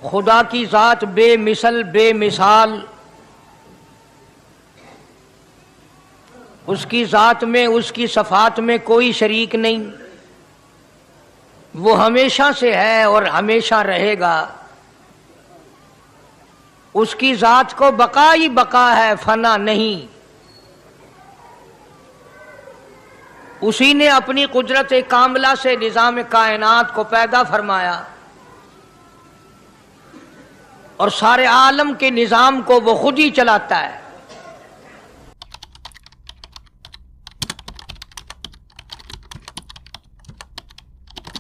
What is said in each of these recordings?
خدا کی ذات بے مثل بے مثال، اس کی ذات میں اس کی صفات میں کوئی شریک نہیں، وہ ہمیشہ سے ہے اور ہمیشہ رہے گا، اس کی ذات کو بقا ہی بقا ہے، فنا نہیں۔ اسی نے اپنی قدرت کاملہ سے نظام کائنات کو پیدا فرمایا اور سارے عالم کے نظام کو وہ خود ہی چلاتا ہے۔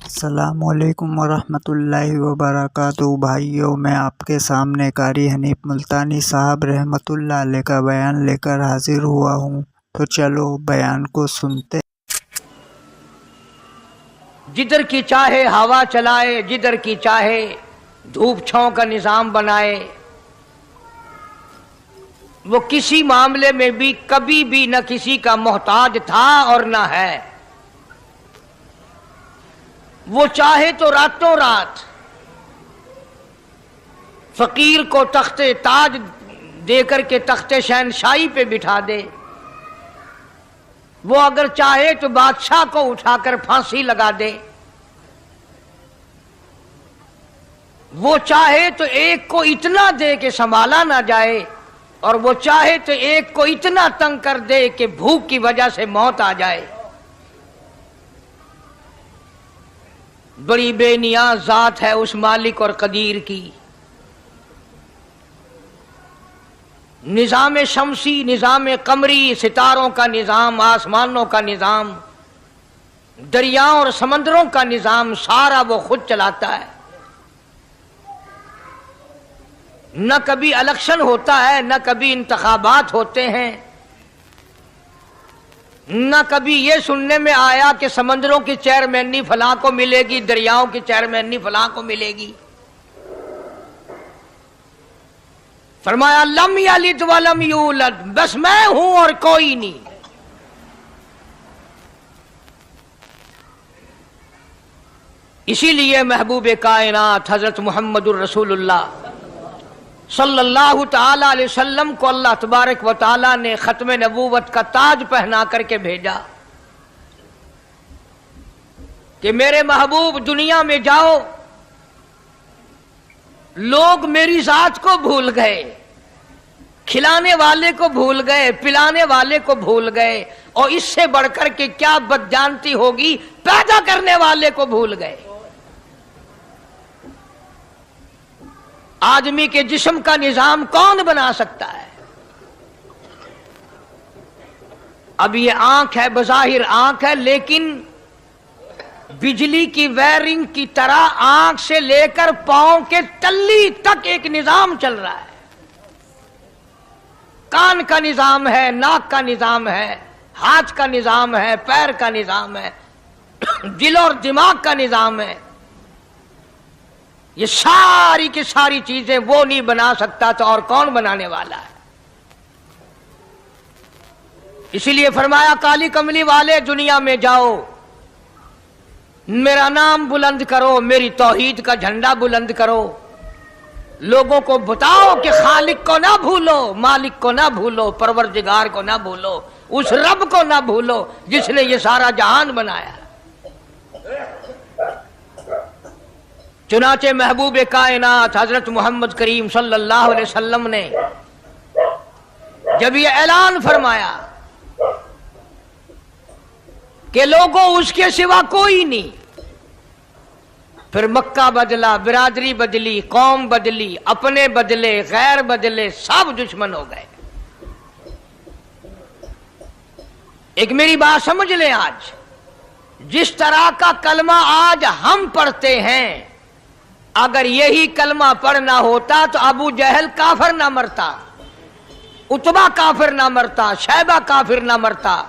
السلام علیکم ورحمۃ اللہ وبرکاتہ۔ بھائیوں، میں آپ کے سامنے قاری حنیف ملتانی صاحب رحمۃ اللہ علیہ کا بیان لے کر حاضر ہوا ہوں، تو چلو بیان کو سنتے۔ جدھر کی چاہے ہوا چلائے، جدھر کی چاہے دھوپ چھاؤں کا نظام بنائے، وہ کسی معاملے میں بھی کبھی بھی نہ کسی کا محتاج تھا اور نہ ہے۔ وہ چاہے تو راتوں رات فقیر کو تخت تاج دے کر کے تخت شہنشاہی پہ بٹھا دے، وہ اگر چاہے تو بادشاہ کو اٹھا کر پھانسی لگا دے، وہ چاہے تو ایک کو اتنا دے کہ سنبھالا نہ جائے، اور وہ چاہے تو ایک کو اتنا تنگ کر دے کہ بھوک کی وجہ سے موت آ جائے۔ بڑی بے نیاز ذات ہے اس مالک اور قدیر کی۔ نظام شمسی، نظام قمری، ستاروں کا نظام، آسمانوں کا نظام، دریاؤں اور سمندروں کا نظام، سارا وہ خود چلاتا ہے۔ نہ کبھی الیکشن ہوتا ہے، نہ کبھی انتخابات ہوتے ہیں، نہ کبھی یہ سننے میں آیا کہ سمندروں کی چیئرمینی فلاں کو ملے گی، دریاؤں کی چیئرمینی فلاں کو ملے گی۔ فرمایا لم یلد ولم یولد، بس میں ہوں اور کوئی نہیں۔ اسی لیے محبوب کائنات حضرت محمد الرسول اللہ صلی اللہ تعالی علیہ وسلم کو اللہ تبارک و تعالی نے ختم نبوت کا تاج پہنا کر کے بھیجا کہ میرے محبوب دنیا میں جاؤ، لوگ میری ذات کو بھول گئے، کھلانے والے کو بھول گئے، پلانے والے کو بھول گئے، اور اس سے بڑھ کر کے کیا بدجانتی ہوگی، پیدا کرنے والے کو بھول گئے۔ آدمی کے جسم کا نظام کون بنا سکتا ہے؟ اب یہ آنکھ ہے، بظاہر آنکھ ہے، لیکن بجلی کی وائرنگ کی طرح آنکھ سے لے کر پاؤں کے تلی تک ایک نظام چل رہا ہے۔ کان کا نظام ہے، ناک کا نظام ہے، ہاتھ کا نظام ہے، پیر کا نظام ہے، دل اور دماغ کا نظام ہے۔ یہ ساری کی ساری چیزیں وہ نہیں بنا سکتا تو اور کون بنانے والا ہے؟ اسی لیے فرمایا کالی کملی والے دنیا میں جاؤ، میرا نام بلند کرو، میری توحید کا جھنڈا بلند کرو، لوگوں کو بتاؤ کہ خالق کو نہ بھولو، مالک کو نہ بھولو، پروردگار کو نہ بھولو، اس رب کو نہ بھولو جس نے یہ سارا جہان بنایا۔ چنانچہ محبوب کائنات حضرت محمد کریم صلی اللہ علیہ وسلم نے جب یہ اعلان فرمایا کہ لوگوں اس کے سوا کوئی نہیں، پھر مکہ بدلا، برادری بدلی، قوم بدلی، اپنے بدلے، غیر بدلے، سب دشمن ہو گئے۔ ایک میری بات سمجھ لیں، آج جس طرح کا کلمہ آج ہم پڑھتے ہیں، اگر یہی کلمہ پڑھنا ہوتا تو ابو جہل کافر نہ مرتا، عتبہ کافر نہ مرتا، شیبہ کافر نہ مرتا،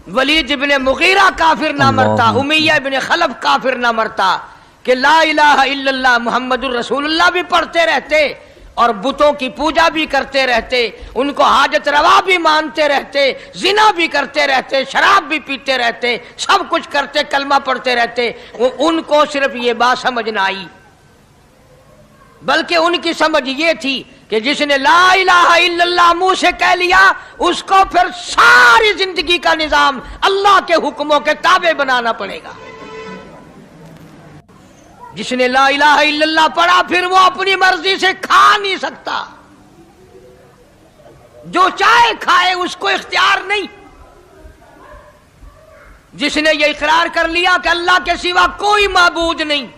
ولید ابن مغیرہ کافر نہ مرتا، امیہ ابن خلف کافر نہ مرتا، کہ لا الہ الا اللہ محمد الرسول اللہ بھی پڑھتے رہتے اور بتوں کی پوجا بھی کرتے رہتے، ان کو حاجت روا بھی مانتے رہتے، زنا بھی کرتے رہتے، شراب بھی پیتے رہتے، سب کچھ کرتے، کلمہ پڑھتے رہتے، ان کو صرف یہ بات سمجھ نہ آئی बल्कि उनकी समझ ये थी कि जिसने ला इलाहा इल्लल्लाह मुंह से कह लिया उसको फिर सारी जिंदगी का निजाम अल्लाह के हुक्मों के ताबे बनाना पड़ेगा। जिसने ला इलाहा इल्लल्लाह पढ़ा फिर वो अपनी मर्जी से खा नहीं सकता, जो चाहे खाए, उसको इख्तियार नहीं। जिसने ये इकरार कर लिया कि अल्लाह के सिवा कोई माबूद नहीं,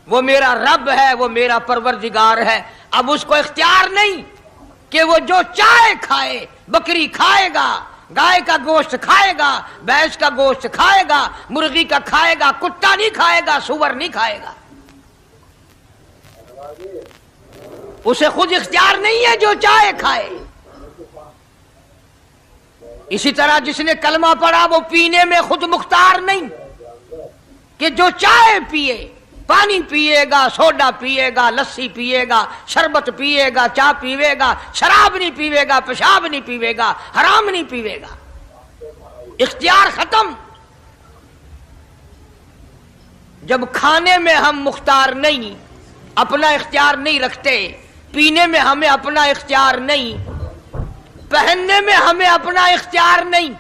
वो मेरा रब है, वो मेरा परवरदिगार है, अब उसको इख्तियार नहीं कि वो जो चाहे खाए। बकरी खाएगा, गाय का गोश्त खाएगा, भैंस का गोश्त खाएगा, मुर्गी का खाएगा, कुत्ता नहीं खाएगा, सुअर नहीं खाएगा। उसे खुद इख्तियार नहीं है, जो चाहे खाए। इसी तरह जिसने कलमा पढ़ा वो पीने में खुद मुख्तार नहीं कि जो चाहे पिए, पानी पिएगा, सोडा पिएगा, लस्सी पिएगा, शरबत पिएगा, चाय पीवेगा, शराब नहीं पीवेगा, पेशाब नहीं पीवेगा, हराम नहीं पीवेगा। इख्तियार खत्म। जब खाने में हम मुख्तार नहीं, अपना इख्तियार नहीं रखते, पीने में हमें अपना इख्तियार नहीं, पहनने में हमें अपना इख्तियार नहीं,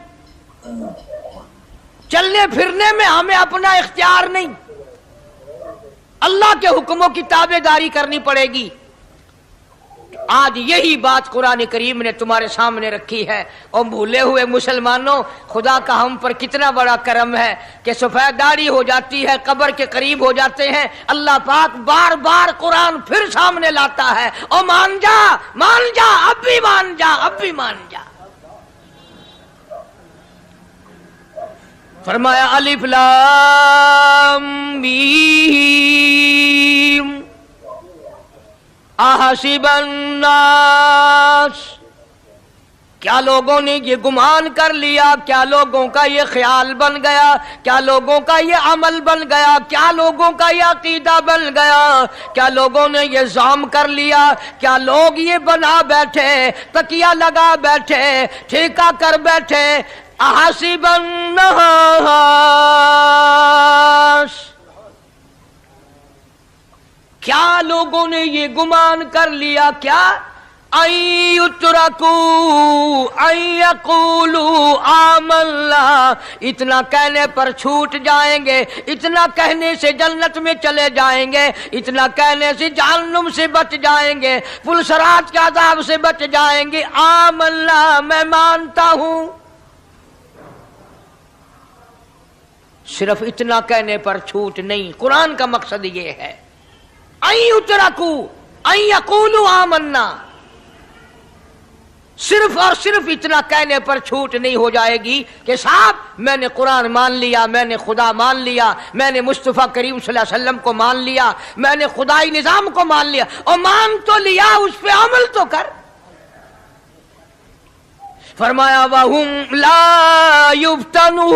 चलने फिरने में हमें अपना इख्तियार नहीं, अल्लाह के हुक्मों की ताबेदारी करनी पड़ेगी। आज यही बात कुरान करीम ने तुम्हारे सामने रखी है। और भूले हुए मुसलमानों, खुदा का हम पर कितना बड़ा करम है कि सफेद दाढ़ी हो जाती है, कब्र के करीब हो जाते हैं, अल्लाह पाक बार बार कुरान फिर सामने लाता है, और मान जा, मान जा, अब भी मान जा, अब भी मान जा। फरमाया अलिफ लाम मीम अहसिबन नास, क्या लोगों ने ये गुमान कर लिया, क्या लोगों का ये ख्याल बन गया, क्या लोगों का ये अमल बन गया, क्या लोगों का ये अकीदा बन गया, क्या लोगों ने ये ज़ाम कर लिया, क्या लोग ये बना बैठे, तकिया लगा बैठे, ठेका कर बैठे, अहसिबन नास, क्या लोगों ने ये गुमान कर लिया, क्या अय्युतरकू अय्यकूलू आमन्ना, इतना कहने पर छूट जाएंगे, इतना कहने से जन्नत में चले जाएंगे, इतना कहने से जहन्नुम से बच जाएंगे, पुलसरात के अज़ाब से बच जाएंगे। आमन्ना, मैं मानता हूं। सिर्फ इतना कहने पर छूट नहीं, कुरान का मकसद ये है अय्युतरकू अय्यकूलू आमन्ना, सिर्फ और सिर्फ इतना कहने पर छूट नहीं हो जाएगी कि साहब मैंने कुरान मान लिया, मैंने खुदा मान लिया, मैंने मुस्तफा करीम सल्लल्लाहु अलैहि वसल्लम को मान लिया, मैंने खुदाई निजाम को मान लिया। और मान तो लिया, उस पे अमल तो कर। फरमाया वहुम ला युफ्तनून,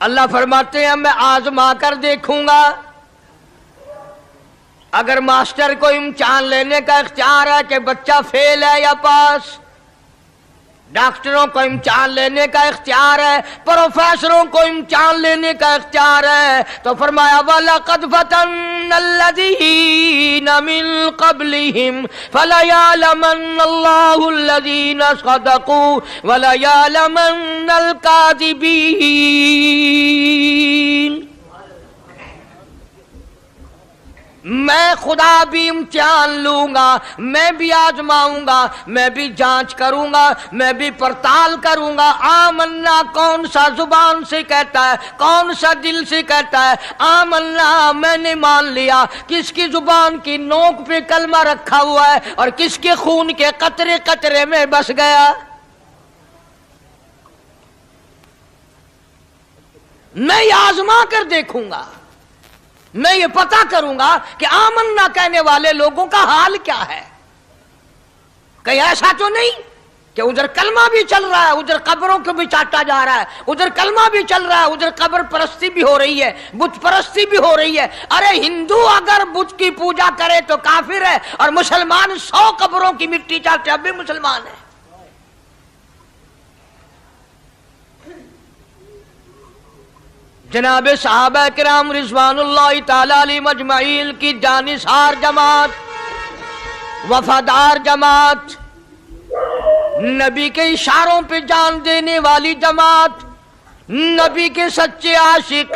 अल्लाह फरमाते हैं मैं आजमा कर देखूंगा। अगर मास्टर को इम्तिहान लेने का इख्तियार है कि बच्चा फेल है या पास, डॉक्टरों को इम्तिहान लेने का इख्तियार है, प्रोफेसरों को इम्तिहान लेने का इख्तियार है, तो फरमाया वलक़द फ़तन्नल्लज़ीना मिन क़ब्लिहिम फ़लयअलमन्नल्लाहुल्लज़ीना सदक़ू वलयअलमन्नल काज़िबीन। मैं खुदा भी इम्तिहान लूंगा, मैं भी आजमाऊंगा, मैं भी जांच करूंगा, मैं भी पड़ताल करूंगा। आमन्ना कौन सा जुबान से कहता है, कौन सा दिल से कहता है। आमन्ना मैंने मान लिया, किसकी जुबान की नोक पे कलमा रखा हुआ है और किसके खून के कतरे कतरे में बस गया। मैं आजमा कर देखूंगा, मैं ये पता करूंगा कि आमन्ना कहने वाले लोगों का हाल क्या है। कहीं ऐसा तो नहीं कि उधर कलमा भी चल रहा है, उधर कब्रों को भी चाटा जा रहा है, उधर कलमा भी चल रहा है, उधर कब्र परस्ती भी हो रही है, बुत परस्ती भी हो रही है। अरे हिंदू अगर बुत की पूजा करे तो काफिर है, और मुसलमान 100 कब्रों की मिट्टी चाटे अब भी मुसलमान है। जनाब सहाबा किराम रिज़वानुल्लाहि ताला अलैहिम अजमईन की जानिसार जमात, वफादार जमात, नबी के इशारों पे जान देने वाली जमात, नबी के सच्चे आशिक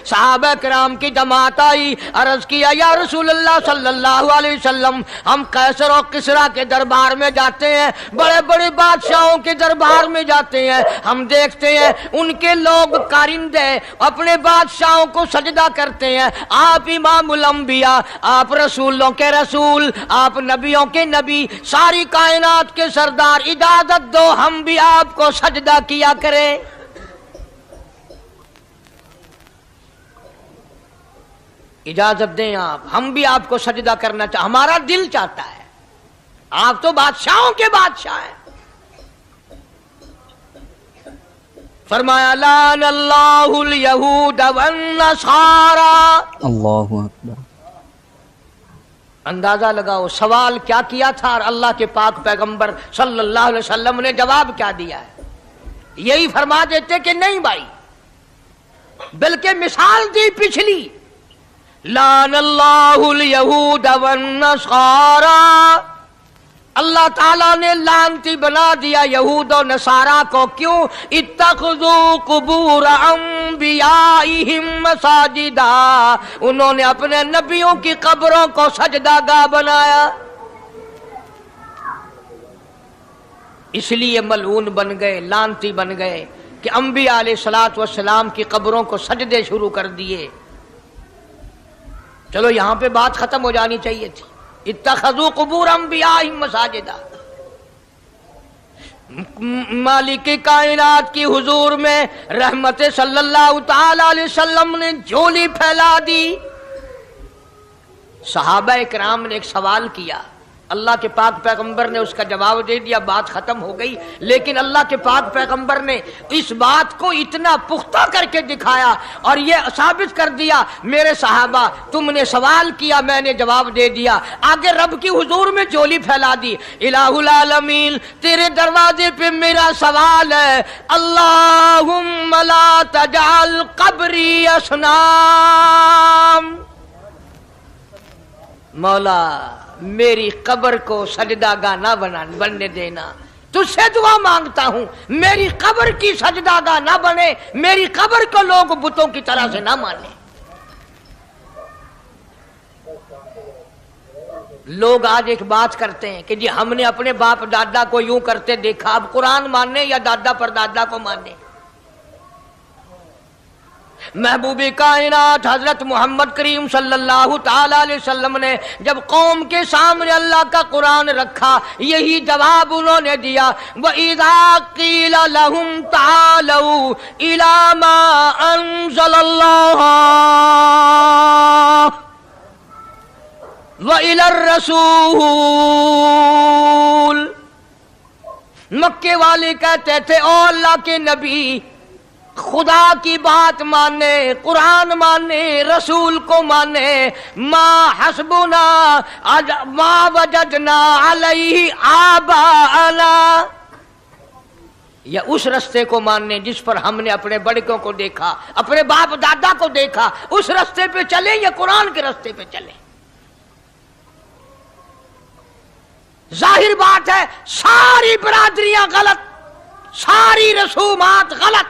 सहाबा किराम की जमात आई। अर्ज किया या रसूलल्लाह सल्लल्लाहु अलैहि वसल्लम, हम कैसर और किसरा के दरबार में जाते हैं, बड़े बड़े बादशाहों के दरबार में जाते हैं, हम देखते हैं उनके लोग कारिंदे अपने बादशाहों को सजदा करते हैं। आप इमामुल अंबिया, आप रसूलों के रसूल, आप नबियों के नबी, सारी कायनात के सरदार, इजाजत दो हम भी आपको सजदा किया करें। इजाजत दें आप, हम भी आपको सजदा करना चाहते, हमारा दिल चाहता है, आप तो बादशाहों के बादशाह हैं। फरमाया लान अल्लाहुल यहूद वन नसारा। अल्लाहु अकबर। अंदाजा लगाओ सवाल क्या किया था और अल्लाह के पाक पैगंबर सल्लल्लाहु अलैहि वसल्लम ने जवाब क्या दिया है। यही फरमा देते कि नहीं भाई, बल्कि मिसाल दी पिछली, लान अल्लाहुल यहूद वन नसारा, अल्लाह ताला ने लानती बना दिया यहूद और नसारा को। क्यों? इत्तखज़ू कुबूर अंबियाइहिम मसाजिदा, उन्होंने अपने नबियों की कब्रों को सजदागाह बनाया, इसलिए मलऊन बन गए, लानती बन गए कि अंबिया अलैहिस्सलातु वस्सलाम की कब्रों को सजदे शुरू कर दिए। चलो यहां पे बात खत्म हो जानी चाहिए थी। इत्तखज़ू कुबूर अंबियाइहिम मसाजिदा, मालिक कायनात की हुजूर में रहमत सल्लल्लाहु ताला अलैहि वसल्लम ने झोली फैला दी। सहाबा इकराम ने एक सवाल किया, अल्लाह के पाक पैगंबर ने उसका जवाब दे दिया, बात खत्म हो गई। लेकिन अल्लाह के पाक पैगंबर ने इस बात को इतना पुख्ता करके दिखाया और ये साबित कर दिया, मेरे सहाबा तुमने सवाल किया, मैंने जवाब दे दिया। आगे रब की हुजूर में झोली फैला दी। इलाहुल आलमीन, तेरे दरवाजे पे मेरा सवाल है, अल्लाहुम्मा ला तजअल कब्री असनाम, मौला मेरी कब्र को सजदागाह ना बनने देना। तुझसे दुआ मांगता हूं, मेरी कब्र की सजदागाह ना बने, मेरी कब्र को लोग बुतों की तरह से ना माने। लोग आज एक बात करते हैं कि जी हमने अपने बाप दादा को यूं करते देखा, अब कुरान माने या दादा पर दादा को माने। महबूबे कायनात हजरत मोहम्मद करीम सल्लल्लाहु ताला अलैहि वसल्लम ने जब कौम के सामने अल्लाह का कुरान रखा, यही जवाब उन्होंने दिया, व इज़ा क़ीला लहुम तालू इला मा अंज़लल्लाह व इलर रसूल। मक्के वाले कहते थे, ओ अल्लाह के नबी, खुदा की बात माने, कुरान माने, रसूल को माने, मा हस्बुना मा वजदना अलैहि आबाना, या उस रास्ते को मानने जिस पर हमने अपने बड़कों को देखा, अपने बाप दादा को देखा, उस रास्ते पे चले या कुरान के रास्ते पे चले। जाहिर बात है सारी बरादरियां गलत, सारी रसूमात गलत,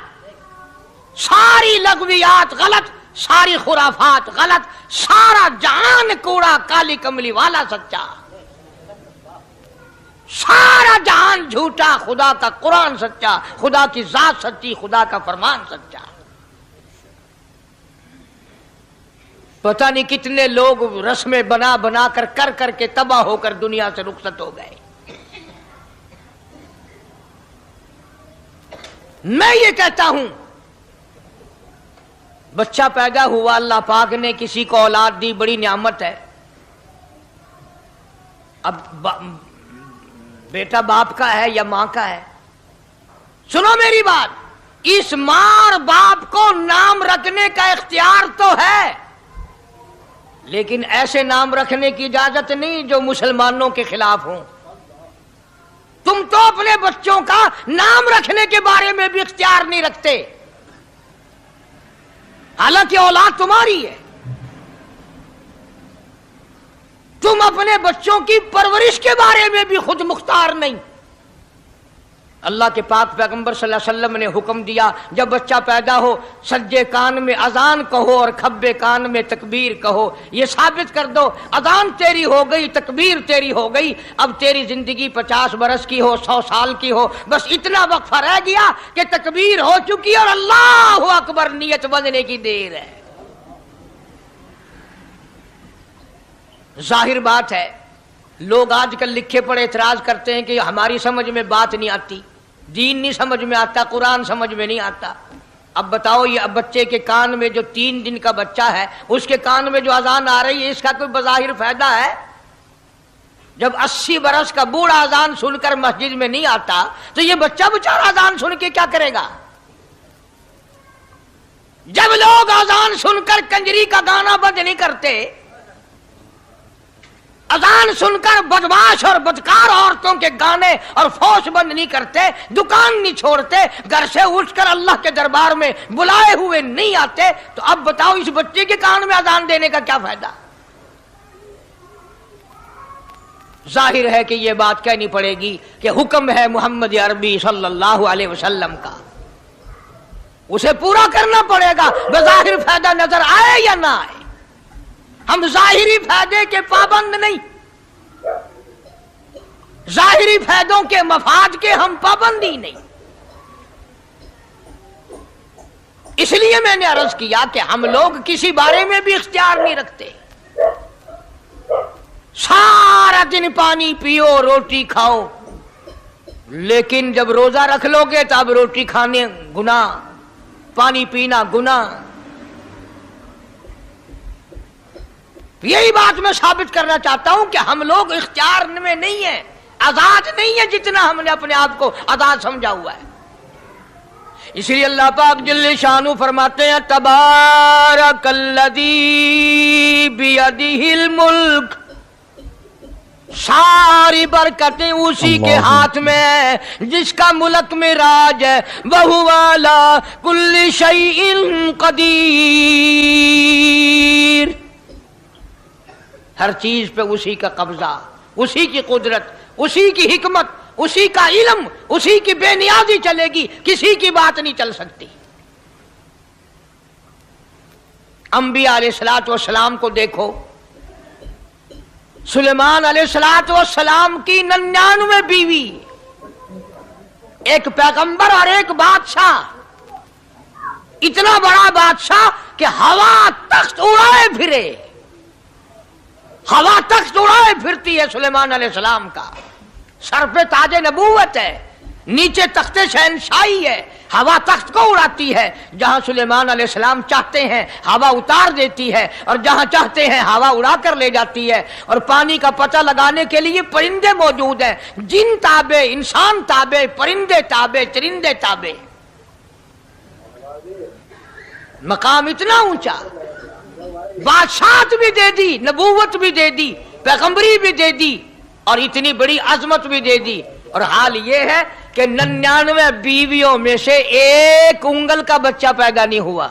सारी लगवियात गलत, सारी खुराफात गलत, सारा जहान कूड़ा काली कमली वाला सच्चा, सारा जहान झूठा, खुदा का कुरान सच्चा, खुदा की जात सच्ची, खुदा का फरमान सच्चा। पता नहीं कितने लोग रस्में बना बना कर करके तबाह होकर दुनिया से रुखसत हो गए। मैं ये कहता हूं, बच्चा पैदा हुआ, अल्लाह पाक ने किसी को औलाद दी, बड़ी नियामत है। अब बेटा बाप का है या मां का है? सुनो मेरी बात, इस मां और बाप को नाम रखने का इख्तियार तो है, लेकिन ऐसे नाम रखने की इजाजत नहीं जो मुसलमानों के खिलाफ हों। तुम तो अपने बच्चों का नाम रखने के बारे में भी इख्तियार नहीं रखते। हालांकि औलाद तुम्हारी है। तुम अपने बच्चों की परवरिश के बारे में भी खुद मुख्तार नहीं। अल्लाह के पाक पैगंबर सल्लल्लाहु अलैहि वसल्लम ने हुक्म दिया, जब बच्चा पैदा हो सज्जे कान में अजान कहो और खब्बे कान में तकबीर कहो। ये साबित कर दो अजान तेरी हो गई, तकबीर तेरी हो गई, अब तेरी जिंदगी 50 बरस की हो, 100 साल की हो, बस इतना वक्फा रह गया कि तकबीर हो चुकी और अल्लाहु अकबर नियत बंधने की देर है। जाहिर बात है, लोग आजकल लिखे पढ़े एतराज करते हैं कि हमारी समझ में बात नहीं आती, दीन नहीं समझ में आता, कुरान समझ में नहीं आता। अब बताओ, ये अब बच्चे के कान में जो 3 दिन का बच्चा है उसके कान में जो अजान आ रही है, इसका कोई बज़ाहिर फायदा है? जब 80 बरस का बूढ़ा अजान सुनकर मस्जिद में नहीं आता तो ये बच्चा बेचारा अजान सुन के क्या करेगा? जब लोग अजान सुनकर कंजरी का गाना बंद नहीं करते, अजान सुनकर बदमाश और बदकार औरतों के गाने और फौज बंद नहीं करते, दुकान नहीं छोड़ते, घर से उठकर अल्लाह के दरबार में बुलाए हुए नहीं आते, तो अब बताओ इस बच्चे के कान में अजान देने का क्या फायदा? जाहिर है कि यह बात कहनी पड़ेगी कि हुक्म है मोहम्मद अरबी सल्लल्लाहु अलैहि वसल्लम का, उसे पूरा करना पड़ेगा, बज़ाहिर फायदा नजर आए या ना आए। हम जाहिरी फायदे के पाबंद नहीं, जाहिरी फायदों के मफाद के हम पाबंदी नहीं। इसलिए मैंने अर्ज किया कि हम लोग किसी बारे में भी इख्तियार नहीं रखते। सारा दिन पानी पियो, रोटी खाओ, लेकिन जब रोजा रख लोगे तब रोटी खाने गुनाह, पानी पीना गुनाह। यही बात मैं साबित करना चाहता हूं कि हम लोग इख्तियार में नहीं है, आजाद नहीं है जितना हमने अपने आप को आजाद समझा हुआ है। इसलिए अल्लाह पाक जल्ले शानु फरमाते हैं, तबारकल्लज़ी बियदिहिल मुल्क, सारी बरकतें उसी के हाथ में है जिसका मुल्क में राज है। वहुवा अला कुल्ली शैइन कदीर, हर चीज पे उसी का कब्जा, उसी की कुदरत, उसी की हिकमत, उसी का इल्म, उसी की बेनियाजी चलेगी, किसी की बात नहीं चल सकती। अंबिया अलैहिस्सलातु वस्सलाम को देखो, सुलेमान अलैहिस्सलातु वस्सलाम की 99 बीवी, एक पैगंबर और एक बादशाह, इतना बड़ा बादशाह कि हवा तख्त उड़ाए फिरे, हवा तख्त उड़ाए फिरती है सुलेमान अलैहिस्सलाम का। सर पे ताजे नबूवत है, नीचे तख्ते शहनशाही है, हवा तख्त को उड़ाती है। जहां सुलेमान अलैहिस्सलाम चाहते हैं हवा उतार देती है, और जहां चाहते हैं हवा उड़ा कर ले जाती है। और पानी का पता लगाने के लिए परिंदे मौजूद हैं, जिन ताबे, इंसान ताबे, परिंदे ताबे, चरिंदे ताबे। मकाम इतना ऊंचा, बादशाहत भी दे दी, नबूवत भी दे दी, पैगंबरी भी दे दी, और इतनी बड़ी अजमत भी दे दी। और हाल ये है कि 99 बीवियों में से एक उंगल का बच्चा पैदा नहीं हुआ।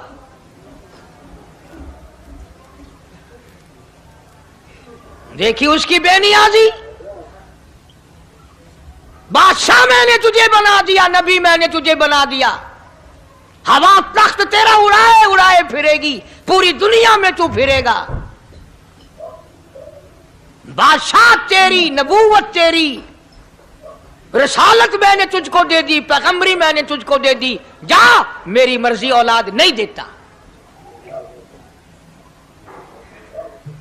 देखिए उसकी बेनियाजी। बादशाह मैंने तुझे बना दिया, नबी मैंने तुझे बना दिया, हवा तख्त तेरा उड़ाए उड़ाए फिरेगी, पूरी दुनिया में तू फिरेगा। बादशाह तेरी, नबूवत तेरी, रिसालत मैंने तुझको दे दी, पैगंबरी मैंने तुझको दे दी, जा मेरी मर्जी औलाद नहीं देता।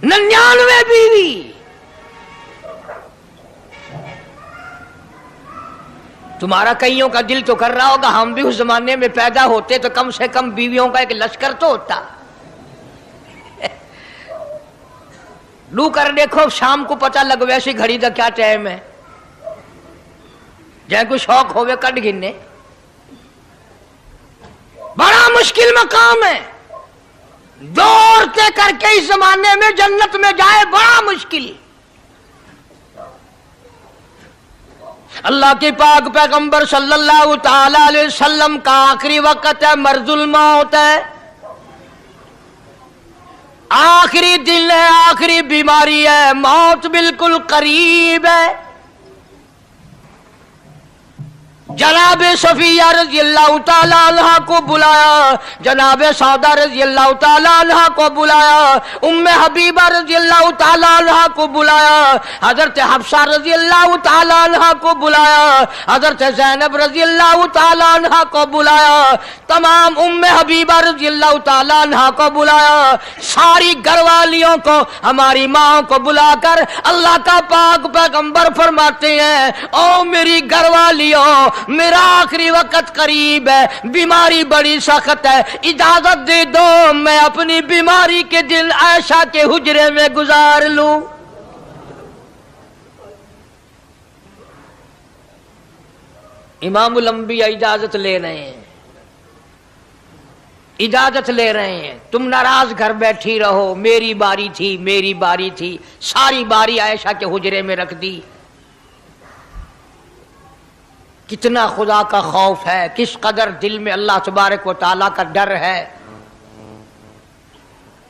99 बीवी, तुम्हारा कईयों का दिल तो कर रहा होगा हम भी उस जमाने में पैदा होते तो कम से कम बीवियों का एक लश्कर तो होता। लू कर देखो, शाम को पता लग वैसी घड़ी का क्या टाइम है, जै कोई शौक होवे कट गिनने। बड़ा मुश्किल मकाम है, दौड़ते करके इस जमाने में जन्नत में जाए बड़ा मुश्किल। अल्लाह के पाक पैगंबर सल्लल्लाहु ताला अलैहि वसल्लम का आखिरी वक्त है, मर्जुल मौत है। आखिरी दिन है, आखिरी बीमारी है, मौत बिल्कुल करीब है। जनाब सफिया रजी अल्लाह ताला अन्हा को बुलाया, जनाब सौदा रजी अल्लाह ताला अन्हा को बुलाया, उम्मे हबीबा रजी अल्लाह ताला अन्हा को बुलाया, हजरत हफ्सा रजी अल्लाह ताला अन्हा को बुलाया, हजरत ज़ैनब रजी अल्लाह ताला अन्हा को बुलाया, तमाम उम्मे हबीबा रजी अल्लाह ताला अन्हा को बुलाया, सारी घरवालियों को, हमारी माँ को बुलाकर अल्लाह का पाक पैगंबर फरमाते हैं, ओ मेरी घरवालियों, मेरा आखिरी वक्त करीब है, बीमारी बड़ी सख्त है, इजाजत दे दो मैं अपनी बीमारी के दिन आयशा के हुजरे में गुजार लूं। इमामुल अंबिया इजाजत ले रहे हैं, इजाजत ले रहे हैं, तुम नाराज घर बैठी रहो, मेरी बारी थी, मेरी बारी थी, सारी बारी आयशा के हुजरे में रख दी। कितना खुदा का खौफ है, किस कदर दिल में अल्लाह तबारक व तआला का डर है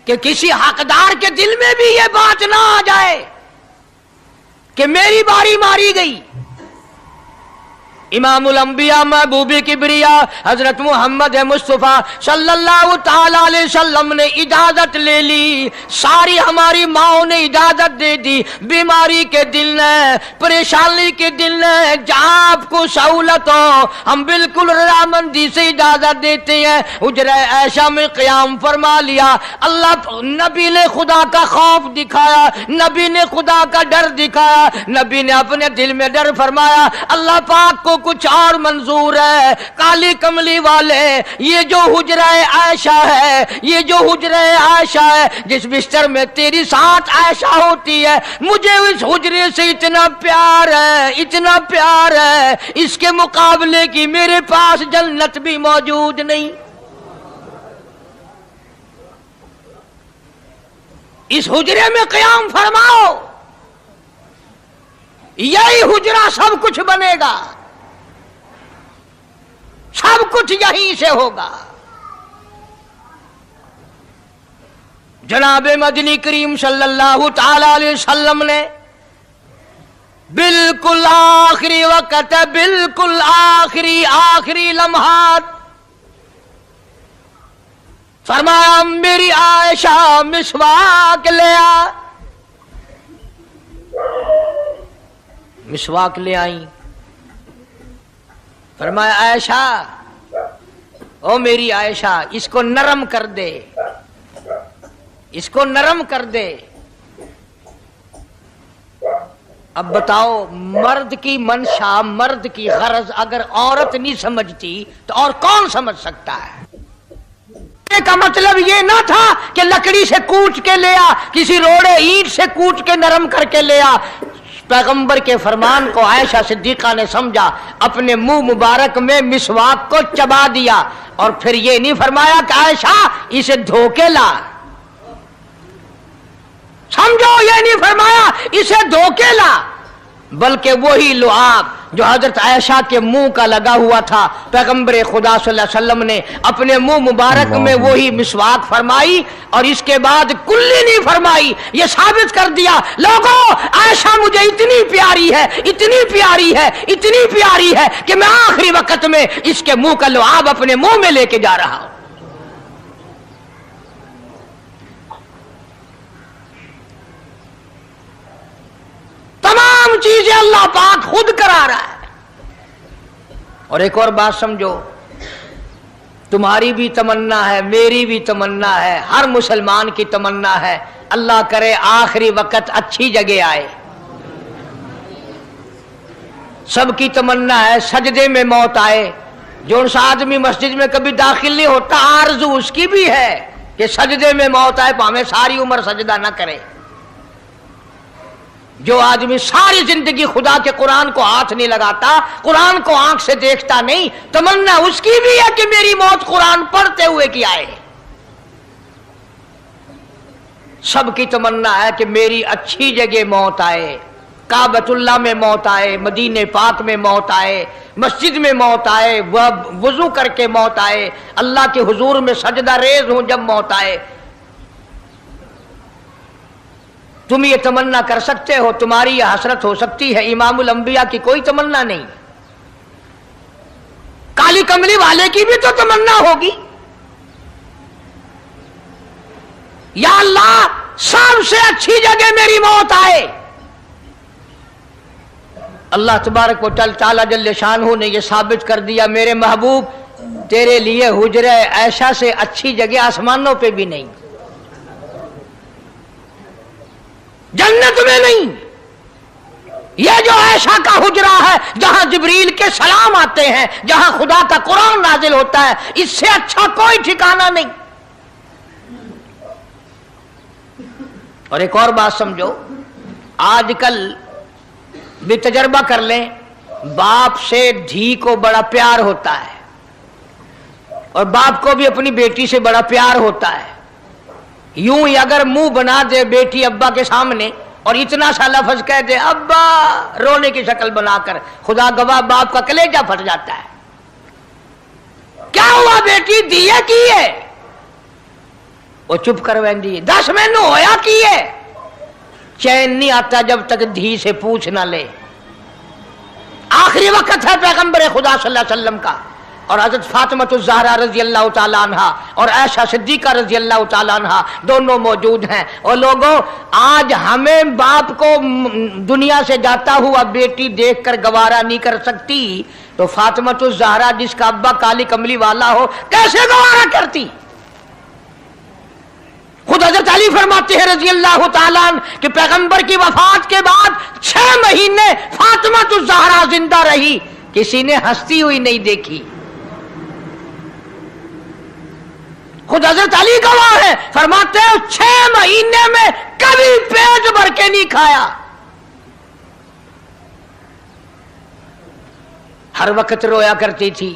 कि किसी हकदार के दिल में भी ये बात ना आ जाए कि मेरी बारी मारी गई। इमामुल अंबिया महबूबी किबरिया हजरत मोहम्मद मुस्तफा सल्लल्लाहु ताला अलैहि वसल्लम ने इजाजत ले ली, सारी हमारी माओ ने इजाजत दे दी। बीमारी के दिन है, परेशानी के दिन है, जहाँ आपको सहूलत हो हम बिल्कुल रजामंदी से इजाजत देते हैं। हुजरा ऐशा में क़याम फरमा लिया। अल्लाह नबी ने खुदा का खौफ दिखाया, नबी ने खुदा का डर दिखाया, नबी ने अपने दिल में डर फरमाया। अल्लाह पाक को कुछ और मंजूर है। काली कमली वाले, ये जो हुजरा आयशा है, ये जो हुजरा आयशा है, जिस बिस्तर में तेरी साथ आयशा होती है, मुझे इस हुजरे से इतना प्यार है, इतना प्यार है, इसके मुकाबले की मेरे पास जन्नत भी मौजूद नहीं। इस हुजरे में क़याम फरमाओ, यही हुजरा सब कुछ बनेगा, सब कुछ यहीं से होगा। जनाबे मदनी करीम सल्लल्लाहु ताला अलैहि वसल्लम ने बिल्कुल आखिरी वक्त, बिल्कुल आखिरी लम्हात फरमाया, मेरी आयशा मिसवाक ले आ। मिसवाक ले आई। फरमाया, आयशा, ओ मेरी आयशा, इसको नरम कर दे, इसको नरम कर दे। अब बताओ, मर्द की मंशा, मर्द की गरज अगर औरत नहीं समझती तो और कौन समझ सकता है? का मतलब ये ना था कि लकड़ी से कूट के ले आ, किसी रोड़े ईंट से कूट के नरम करके ले आ। पैगंबर के फरमान को आयशा सिद्दीका ने समझा, अपने मुंह मुबारक में मिसवाक को चबा दिया और फिर ये नहीं फरमाया कि आयशा इसे धो के ला। समझो, ये नहीं फरमाया इसे धो के ला, बल्कि वही लुआब जो हजरत आयशा के मुंह का लगा हुआ था, पैगंबर खुदा सल्लल्लाहु अलैहि वसल्लम ने अपने मुंह मुबारक में वही मिसवाक फरमाई और इसके बाद कुल्ली नहीं फरमाई। ये साबित कर दिया, लोगों, आयशा मुझे इतनी प्यारी है, इतनी प्यारी है, इतनी प्यारी है कि मैं आखिरी वक्त में इसके मुंह का लुआब अपने मुंह में लेके जा रहा हूं। तमाम चीजें अल्लाह पाक खुद करा रहा है। और एक और बात समझो, तुम्हारी भी तमन्ना है, मेरी भी तमन्ना है, हर मुसलमान की तमन्ना है, अल्लाह करे आखिरी वक्त अच्छी जगह आए। सबकी तमन्ना है सजदे में मौत आए। जो आदमी मस्जिद में कभी दाखिल नहीं होता, आरज़ू उसकी भी है कि सजदे में मौत आए, भावें सारी उम्र सजदा ना करे। जो आदमी सारी जिंदगी खुदा के कुरान को हाथ नहीं लगाता, कुरान को आंख से देखता नहीं, तमन्ना उसकी भी है कि मेरी मौत कुरान पढ़ते हुए की आए। सबकी तमन्ना है कि मेरी अच्छी जगह मौत आए, काबतुल्लाह में मौत आए, मदीने पाक में मौत आए, मस्जिद में मौत आए, वह वुजू करके मौत आए, अल्लाह के हुजूर में सजदा रेज हूं जब मौत आए। तुम ये तमन्ना कर सकते हो, तुम्हारी यह हसरत हो सकती है, इमामुल अंबिया की कोई तमन्ना नहीं। काली कमली वाले की भी तो तमन्ना होगी, या अल्लाह सबसे अच्छी जगह मेरी मौत आए। अल्लाह तबारक व तआला जल्ले शानहू ने यह साबित कर दिया, मेरे महबूब तेरे लिए हुजरे ऐशा से अच्छी जगह आसमानों पे भी नहीं, जन्नत में नहीं। यह जो ऐशा का हुजरा है जहां जिब्रील के सलाम आते हैं, जहां खुदा का कुरान नाजिल होता है, इससे अच्छा कोई ठिकाना नहीं। और एक और बात समझो, आजकल भी तजर्बा कर लें, बाप से धी को बड़ा प्यार होता है और बाप को भी अपनी बेटी से बड़ा प्यार होता है। यूं ही अगर मुंह बना दे बेटी अब्बा के सामने और इतना सा लफ्ज कह दे अब्बा, रोने की शक्ल बनाकर, खुदा गवाह बाप का कलेजा फट जाता है। क्या हुआ बेटी, दिए की है? वो चुप कर वेंदी, 10 मैनू होया की है। चैन नहीं आता जब तक धी से पूछ ना ले। आखिरी वक्त है पैगंबर खुदा सल्लल्लाहु अलैहि वसल्लम का, और हजरत फातिमातुज़ ज़हरा रज़ी अल्लाह तआला अन्हा और आयशा सिद्दीक़ा रज़ी अल्लाह तआला अन्हा दोनों मौजूद हैं। और लोगों, आज हमें बाप को दुनिया से जाता हुआ बेटी देखकर गवारा नहीं कर सकती, तो फातिमातुज़ ज़हरा जिसका अब्बा काली कमली वाला हो कैसे गवारा करती? खुद हजरत अली फरमाते हैं रज़ी अल्लाह तआला अन्हु कि पैगंबर की वफात के बाद 6 महीने फातिमातुज़ ज़हरा जिंदा रही, किसी ने हंसती हुई नहीं देखी। खुद हजरत अली गवाह है, फरमाते हैं 6 महीने में कभी पेट भर के नहीं खाया, हर वक्त रोया करती थी।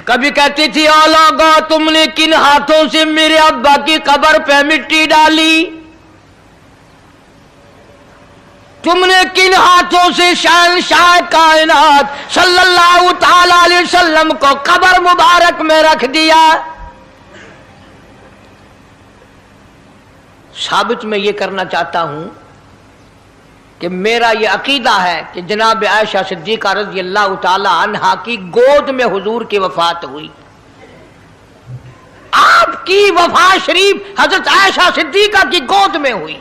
कभी कहती थी, ओ लोगो तुमने किन हाथों से मेरे अब्बा की कब्र पे मिट्टी डाली, तुमने किन हाथों से शहंशाह कायनात सल्लल्लाहु तआला अलैहि वसल्लम को कब्र मुबारक में रख दिया। साबित मैं ये करना चाहता हूं कि मेरा ये अकीदा है कि जनाब आयशा सिद्दीक़ा रज़ी अल्लाह तआला अन्हा की गोद में हुजूर की वफात हुई। आपकी वफात शरीफ हजरत आयशा सिद्दीक़ा की गोद में हुई।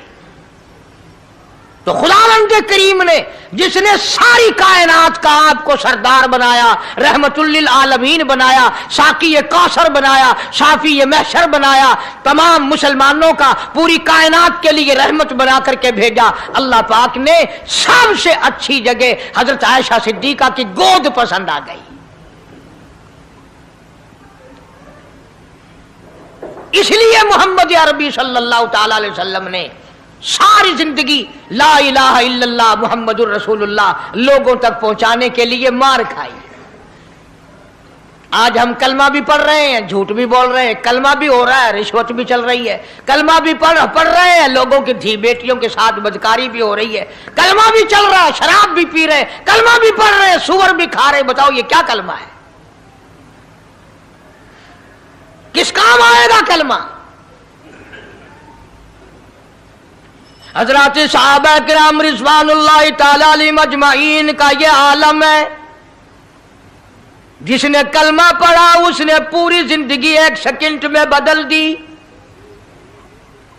तो खुदावंद करीम ने जिसने सारी कायनात का आपको सरदार बनाया, रहमतुल लिल आलमीन बनाया, साकी कौसर बनाया, शाफी महशर बनाया, तमाम मुसलमानों का पूरी कायनात के लिए रहमत बना करके भेजा, अल्लाह पाक ने सबसे अच्छी जगह हजरत आयशा सिद्दीक़ा की गोद पसंद आ गई। इसलिए मोहम्मद अरबी सल्लल्लाहु तआला अलैहि वसल्लम ने सारी जिंदगी ला इलाहा इल्लल्लाह मुहम्मदुर रसूलुल्लाह लोगों तक पहुंचाने के लिए मार खाई। आज हम कलमा भी पढ़ रहे हैं, झूठ भी बोल रहे हैं, कलमा भी हो रहा है, रिश्वत भी चल रही है, कलमा भी पढ़ रहे हैं, लोगों की धी बेटियों के साथ बदकारी भी हो रही है, कलमा भी चल रहा है, शराब भी पी रहे हैं, कलमा भी पढ़ रहे हैं, सुअर भी खा रहे हैं। बताओ ये क्या कलमा है? किस काम आएगा कलमा? हजरात सहाबा किराम रिज़वानुल्लाहि तआला अलैहिम अजमाइन का ये आलम है, जिसने कलमा पढ़ा उसने पूरी जिंदगी 1 सेकंड में बदल दी,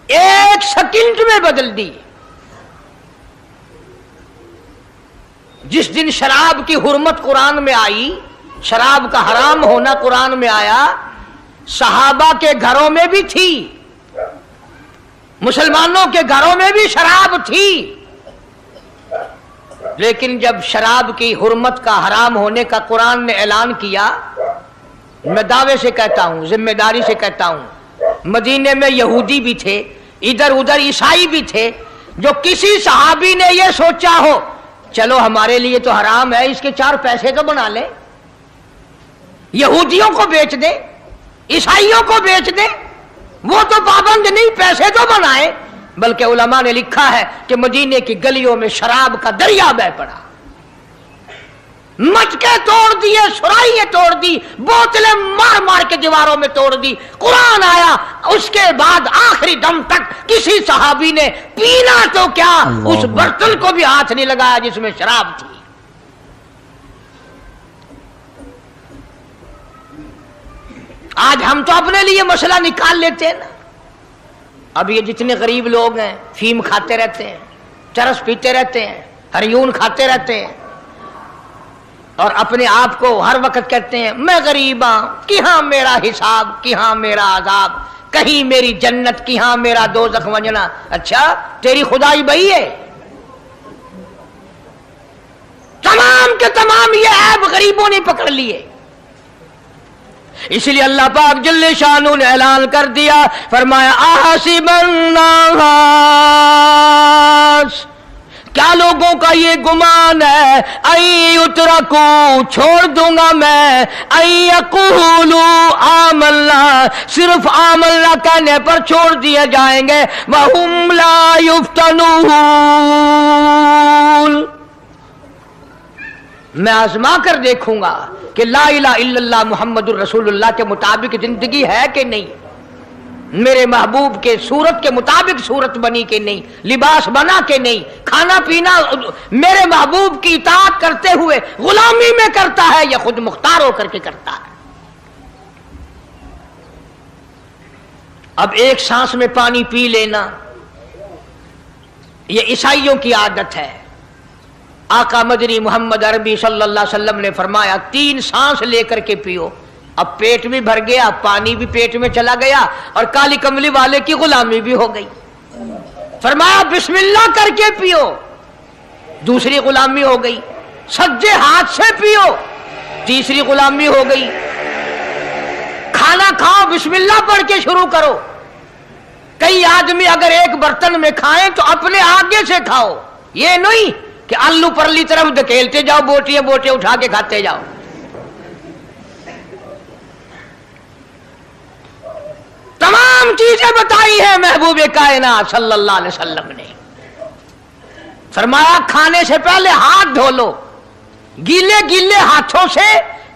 1 सेकंड में बदल दी। जिस दिन शराब की हुर्मत कुरान में आई, शराब का हराम होना कुरान में आया, सहाबा के घरों में भी थी, मुसलमानों के घरों में भी शराब थी, लेकिन जब शराब की हुर्मत का हराम होने का कुरान ने ऐलान किया, मैं दावे से कहता हूं, जिम्मेदारी से कहता हूं, मदीने में यहूदी भी थे, इधर उधर ईसाई भी थे, जो किसी सहाबी ने यह सोचा हो चलो हमारे लिए तो हराम है, इसके 4 पैसे तो बना ले, यहूदियों को बेच दे, ईसाइयों को बेच दे, वो तो पाबंद नहीं, पैसे तो बनाए। बल्कि उलमा ने लिखा है कि मदीने की गलियों में शराब का दरिया बह पड़ा। मटके तोड़ दिए, सुराइयां तोड़ दी, बोतलें मार मार के दीवारों में तोड़ दी। कुरान आया, उसके बाद आखिरी दम तक किसी सहाबी ने पीना तो क्या उस बर्तन को भी हाथ नहीं लगाया जिसमें शराब थी। आज हम तो अपने लिए मसला निकाल लेते हैं ना। अब ये जितने गरीब लोग हैं फीम खाते रहते हैं, चरस पीते रहते हैं, हरियून खाते रहते हैं और अपने आप को हर वक्त कहते हैं मैं गरीब हूं, कि हाँ मेरा हिसाब, कि हाँ मेरा आजाब, कहीं मेरी जन्नत, कि हाँ मेरा दोज़ख वंजना। अच्छा, तेरी खुदाई बही है? तमाम के तमाम ये ऐब गरीबों ने पकड़ लिए। इसलिए अल्लाह पाक जल्ले शानु ने ऐलान कर दिया, फरमाया आसिबन नास, क्या लोगों का ये गुमान है, आई उतरकू, छोड़ दूंगा मैं, आई यकूलू आमल्ला, सिर्फ आमल्ला कहने पर छोड़ दिए जाएंगे, वहुम ला युफ्तनून, मैं आजमा कर देखूंगा कि ला इलाहा इल्लल्लाह मुहम्मदुर रसूलुल्लाह के मुताबिक जिंदगी है कि नहीं, मेरे महबूब के सूरत के मुताबिक सूरत बनी कि नहीं, लिबास बना कि नहीं, खाना पीना मेरे महबूब की इताअत करते हुए गुलामी में करता है या खुद मुख्तार होकर के करता है। अब एक सांस में पानी पी लेना ये ईसाइयों की आदत है। आका मदनी मोहम्मद अरबी सल्लल्लाहु अलैहि वसल्लम ने फरमाया 3 सांस लेकर के पियो। अब पेट भी भर गया, पानी भी पेट में चला गया और काली कमली वाले की गुलामी भी हो गई। फरमाया बिस्मिल्लाह करके पियो, दूसरी गुलामी हो गई। सज्जे हाथ से पियो, तीसरी गुलामी हो गई। खाना खाओ, बिस्मिल्लाह पढ़ के शुरू करो। कई आदमी अगर एक बर्तन में खाएं तो अपने आगे से खाओ, ये नहीं कि आलू परली तरफ धकेलते जाओ, बोटियां बोटियां उठा के खाते जाओ। तमाम चीजें बताई है महबूब कायनात सल्लल्लाहु अलैहि वसल्लम ने। फरमाया खाने से पहले हाथ धो लो, गीले गीले हाथों से,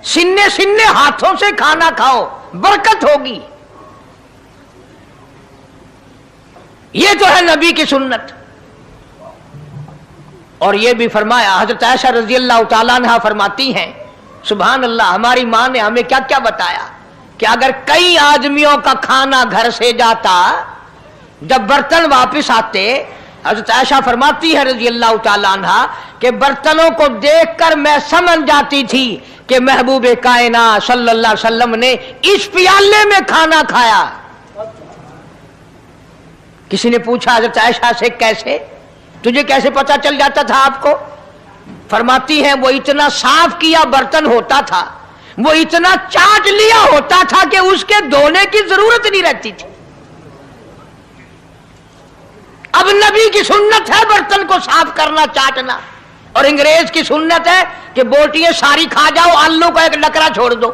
सिन्ने सिन्ने हाथों से खाना खाओ, बरकत होगी। ये तो है नबी की सुन्नत। और ये भी फरमाया, हजरत आयशा रजी अल्लाह तआला अन्हा फरमाती हैं, सुभान अल्लाह, हमारी मां ने हमें क्या क्या बताया कि अगर कई आदमियों का खाना घर से जाता, जब बर्तन वापस आते, हजरत आयशा फरमाती है रजी अल्लाह तआला अन्हा कि बर्तनों को देखकर मैं समझ जाती थी कि महबूब कायनात सल्लल्लाहु अलैहि वसल्लम ने इस प्याले में खाना खाया। किसी ने पूछा हजरत आयशा से, कैसे, तुझे कैसे पता चल जाता था आपको? फरमाती है वो इतना साफ किया बर्तन होता था, वो इतना चाट लिया होता था कि उसके धोने की जरूरत नहीं रहती थी। अब नबी की सुन्नत है बर्तन को साफ करना, चाटना, और अंग्रेज की सुन्नत है कि बोटियां सारी खा जाओ, आलू का एक नकरा छोड़ दो।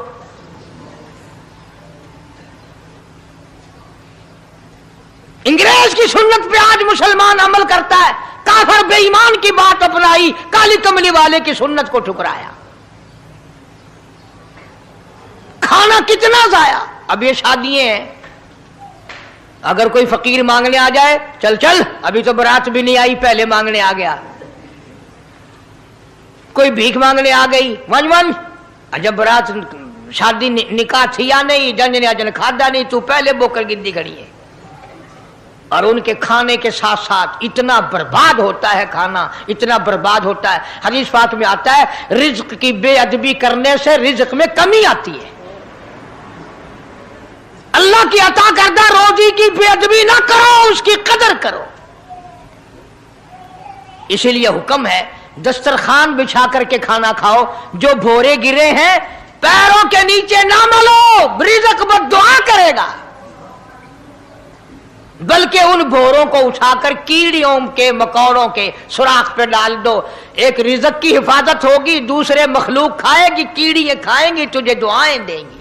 अंग्रेज की सुन्नत पे आज मुसलमान अमल करता है, काफिर बेईमान की बात अपनाई, काली कमली वाले की सुन्नत को ठुकराया। खाना कितना जाया। अब ये शादियां हैं, अगर कोई फकीर मांगने आ जाए, चल चल अभी तो बारात भी नहीं आई, पहले मांगने आ गया। कोई भीख मांगने आ गई, वन वन, जब बारात शादी निकाह थी या नहीं, जन ने अजन खादा नहीं, तू पहले बोकर गिद्दी खड़ी है। और उनके खाने के साथ साथ इतना बर्बाद होता है खाना, इतना बर्बाद होता है। हदीस पाक में आता है रिज्क की बेअदबी करने से रिज्क में कमी आती है। अल्लाह की अता करदा रोजी की बेअदबी ना करो, उसकी कदर करो। इसीलिए हुक्म है दस्तरखान बिछा करके खाना खाओ। जो भोरे गिरे हैं पैरों के नीचे ना मलो, रिज़्क बद्दुआ करेगा, बल्कि उन भोरों को उठाकर कीड़ियों के मकोड़ों के सुराख पे डाल दो। एक रिज़्क की हिफाजत होगी, दूसरे मखलूक खाएगी, कीड़ियां खाएंगी, तुझे दुआएं देंगी।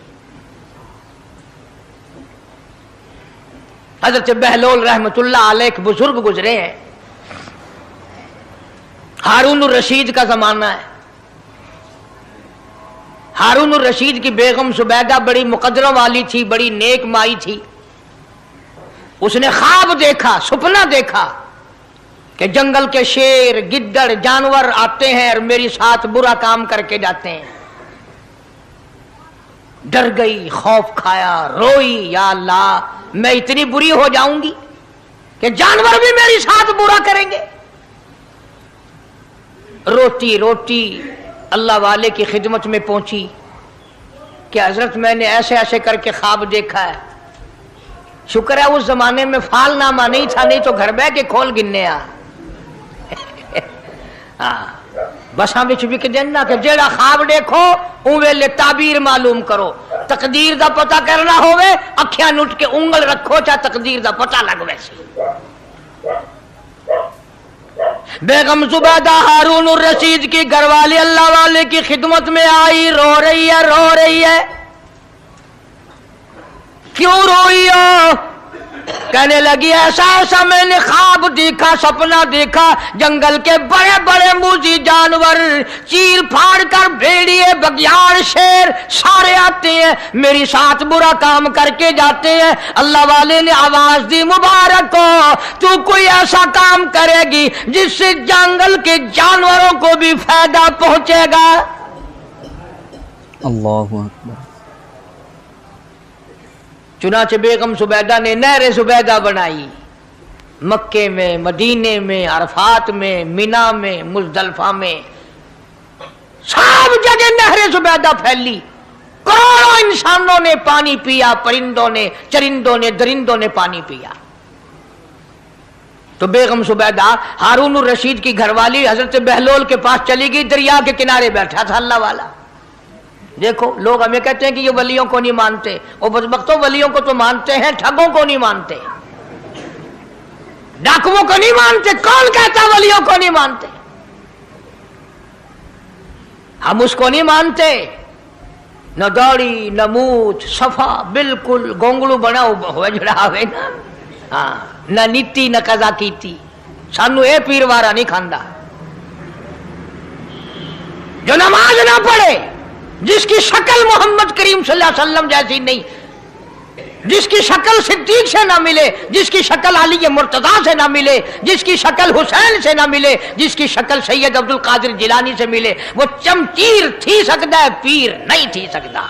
हजरत बहलोल रहमतुल्लाह अलैह एक बुजुर्ग गुजरे हैं, हारून रशीद का जमाना है। हारून रशीद की बेगम सुबैदा बड़ी मुकद्दरों वाली थी, बड़ी नेक माई थी। उसने ख्वाब देखा, सपना देखा कि जंगल के शेर, गिद्दड़, जानवर आते हैं और मेरे साथ बुरा काम करके जाते हैं। डर गई, खौफ खाया, रोई, या अल्लाह मैं इतनी बुरी हो जाऊंगी कि जानवर भी मेरे साथ बुरा करेंगे। रोती रोती अल्लाह वाले की खिदमत में पहुंची कि हजरत मैंने ऐसे ऐसे करके ख्वाब देखा है। शुक्र है उस जमाने में फालनामा नहीं था, नहीं तो घर बह के खोल गिनने आ बसा बिच विक देना कि जेड़ा ख्वाब देखो उन वेले ताबीर मालूम करो। तकदीर दा पता करना होवे अखियां नुट के उंगल रखो, चाहे तकदीर दा पता लग वैसे। बेगम जुबैदा हारून रशीद की घरवाली अल्लाह वाले की खिदमत में आई, रो रही है, रो रही है। क्यों रोई हो? कहने लगी ऐसा ऐसा मैंने ख्वाब देखा, सपना देखा, जंगल के बड़े बड़े मूजी जानवर, चीर फाड़ कर भेड़िए, बघियाड़, शेर सारे आते हैं, मेरी साथ बुरा काम करके जाते हैं। अल्लाह वाले ने आवाज दी, मुबारक हो, तू कोई ऐसा काम करेगी जिससे जंगल के जानवरों को भी फायदा पहुंचेगा। अल्लाहु अकबर। चुनाचे बेगम सुबैदा ने नहर जुबैदा बनाई। मक्के में, मदीने में, अरफात में, मिना में, मुजदलफा में, सब जगह नहर जुबैदा फैली। करोड़ों इंसानों ने पानी पिया, परिंदों ने, चरिंदों ने, दरिंदों ने पानी पिया। तो बेगम सुबैदा हारून रशीद की घरवाली हजरत बहलोल के पास चली गई। दरिया के किनारे बैठा था अल्लाह वाला। देखो लोग हमें कहते हैं कि ये वलियों को नहीं मानते, और बदबख्तों वलियों को तो मानते हैं, ठगों को नहीं मानते, डाकुओं को नहीं मानते। कौन कहता वलियों को नहीं मानते? हम उसको नहीं मानते, न दौड़ी न मूछ, सफा बिल्कुल गोंगलू बना हुआ जड़ा हुए ना। हाँ, न नीति न कजा कीती, सानू ए पीरवारा नहीं खांदा। जो नमाज ना पढ़े, जिसकी शक्ल मोहम्मद करीम सल्लल्लाहु अलैहि वसल्लम जैसी नहीं, जिसकी शक्ल सिद्दीक से ना मिले, जिसकी शक्ल अली मुर्तजा से ना मिले, जिसकी शक्ल हुसैन से ना मिले, जिसकी शक्ल सैयद अब्दुल कादिर जिलानी से मिले, वो चमचीर थी सकता है, पीर नहीं थी सकता।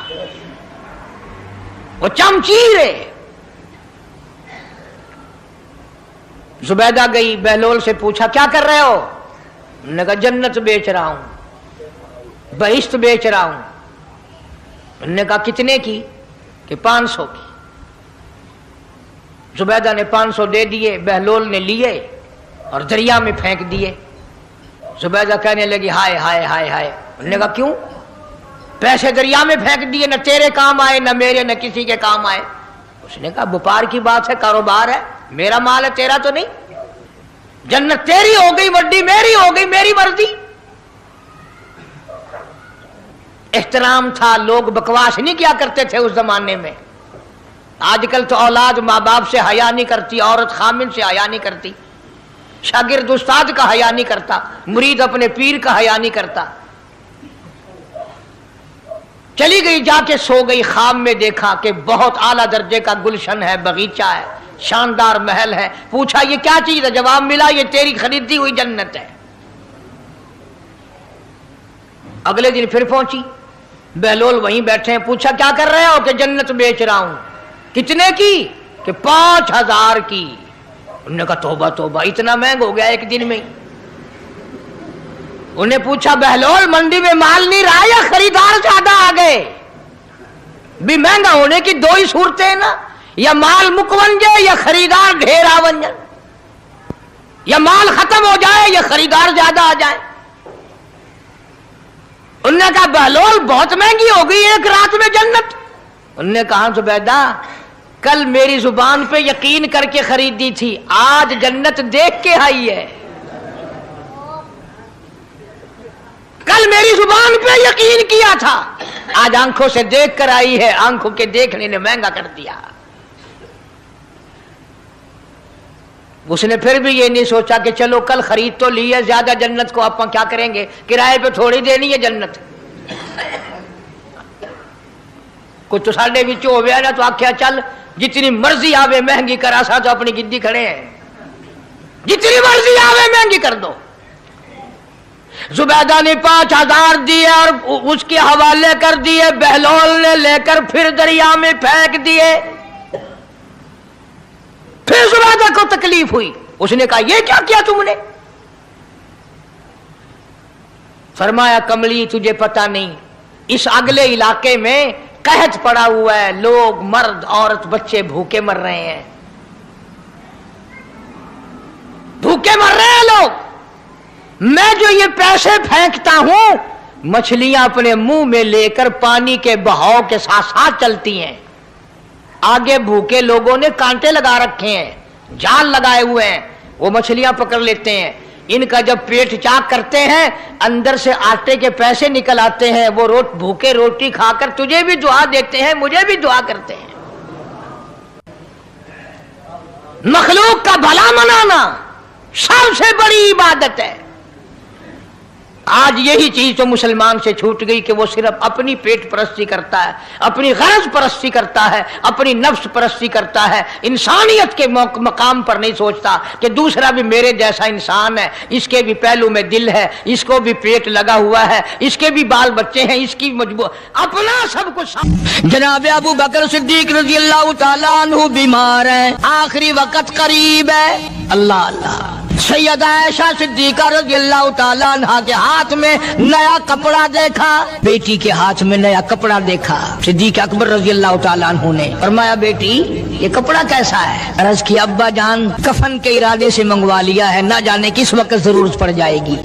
वो चमचीर है। जुबैदा गई, बहलोल से पूछा क्या कर रहे हो? उन्होंने कहा जन्नत बेच रहा हूं, बहिश्त बेच रहा हूं। उन्होंने कहा कितने की? कि 500 की। जुबैदा ने 500 दे दिए, बहलोल ने लिए और दरिया में फेंक दिए। जुबैदा कहने लगी हाय हाय हाय हाय। उन्होंने कहा क्यों? पैसे दरिया में फेंक दिए, न तेरे काम आए, न मेरे, न किसी के काम आए। उसने कहा व्यापार की बात है, कारोबार है, मेरा माल है, तेरा तो नहीं। जन्नत तेरी हो गई, वड्डी मेरी हो गई, मेरी मर्जी। एहतराम था, लोग बकवास नहीं किया करते थे उस जमाने में। आजकल तो औलाद माँ बाप से हया नहीं करती, औरत खामिन से हया नहीं करती, शागिर्द उस्ताद का हया नहीं करता, मुरीद अपने पीर का हया नहीं करता। चली गई, जाके सो गई। ख्वाब में देखा कि बहुत आला दर्जे का गुलशन है, बगीचा है, शानदार महल है। पूछा ये क्या चीज है? जवाब मिला ये तेरी खरीदी हुई जन्नत है। अगले दिन फिर पहुंची, बहलोल वहीं बैठे हैं। पूछा क्या कर रहे हो? कि जन्नत बेच रहा हूं। कितने की? कि 5000 की। उन्होंने कहा तौबा तौबा, इतना महंगा हो गया एक दिन में। उन्हें पूछा बहलोल मंडी में माल नहीं रहा या खरीदार ज्यादा आ गए? भी महंगा होने की दो ही सूरतें हैं ना, या माल मुकवन जाए या खरीदार ढेर आवन जाए, या माल खत्म हो जाए या खरीदार ज्यादा आ जाए। उन्होंने कहा बहलोल बहुत महंगी हो गई एक रात में जन्नत। उन्होंने कहा जुबैदा कल मेरी जुबान पे यकीन करके खरीदी थी, आज जन्नत देख के आई है। कल मेरी जुबान पे यकीन किया था, आज आंखों से देख कर आई है। आंखों के देखने ने महंगा कर दिया। उसने फिर भी ये नहीं सोचा कि चलो कल खरीद तो ली है, ज्यादा जन्नत को अपन क्या करेंगे, किराए पे थोड़ी देनी है जन्नत। कुछ तो साढ़े विच हो गया ना तो आख्या चल जितनी मर्जी आवे महंगी करा सा तो अपनी गिद्दी खड़े हैं, जितनी मर्जी आवे महंगी कर दो। जुबैदा ने 5000 दिए और उसके हवाले कर दिए, बहलोल ने लेकर फिर दरिया में फेंक दिए। फिर जुबैदा को तकलीफ हुई, उसने कहा ये क्या किया तुमने? फरमाया कमली तुझे पता नहीं, इस अगले इलाके में कहत पड़ा हुआ है, लोग मर्द औरत बच्चे भूखे मर रहे हैं, भूखे मर रहे हैं लोग। मैं जो ये पैसे फेंकता हूं, मछलियां अपने मुंह में लेकर पानी के बहाव के साथ साथ चलती हैं। आगे भूखे लोगों ने कांटे लगा रखे हैं, जाल लगाए हुए हैं, वो मछलियां पकड़ लेते हैं। इनका जब पेट चाक करते हैं, अंदर से आटे के पैसे निकल आते हैं। वो भूखे रोटी खाकर तुझे भी दुआ देते हैं, मुझे भी दुआ करते हैं। मखलूक का भला मनाना सबसे बड़ी इबादत है। आज यही चीज तो मुसलमान से छूट गई कि वो सिर्फ अपनी पेट परस्ती करता है, अपनी गरज परस्ती करता है, अपनी नफ्स परस्ती करता है, इंसानियत के मकाम पर नहीं सोचता कि दूसरा भी मेरे जैसा इंसान है, इसके भी पहलू में दिल है, इसको भी पेट लगा हुआ है, इसके भी बाल बच्चे हैं, इसकी मजबूर अपना सब कुछ। जनाब अबू बकर सिद्दीक रज़ी अल्लाह तआला अन्हु बीमार है, आखिरी वक्त करीब है। अल्लाह अल्लाह। सैयदा आयशा सिद्दीका रज़ी अल्लाह तआला अन्हा के हाथ में नया कपड़ा देखा, बेटी के हाथ में नया कपड़ा देखा। सिद्दीक अकबर रज़ी अल्लाह तआला अन्हु ने फरमाया बेटी ये कपड़ा कैसा है? अर्ज की अब्बा जान कफन के इरादे से मंगवा लिया है, ना जाने किस वक्त जरूरत पड़ जाएगी,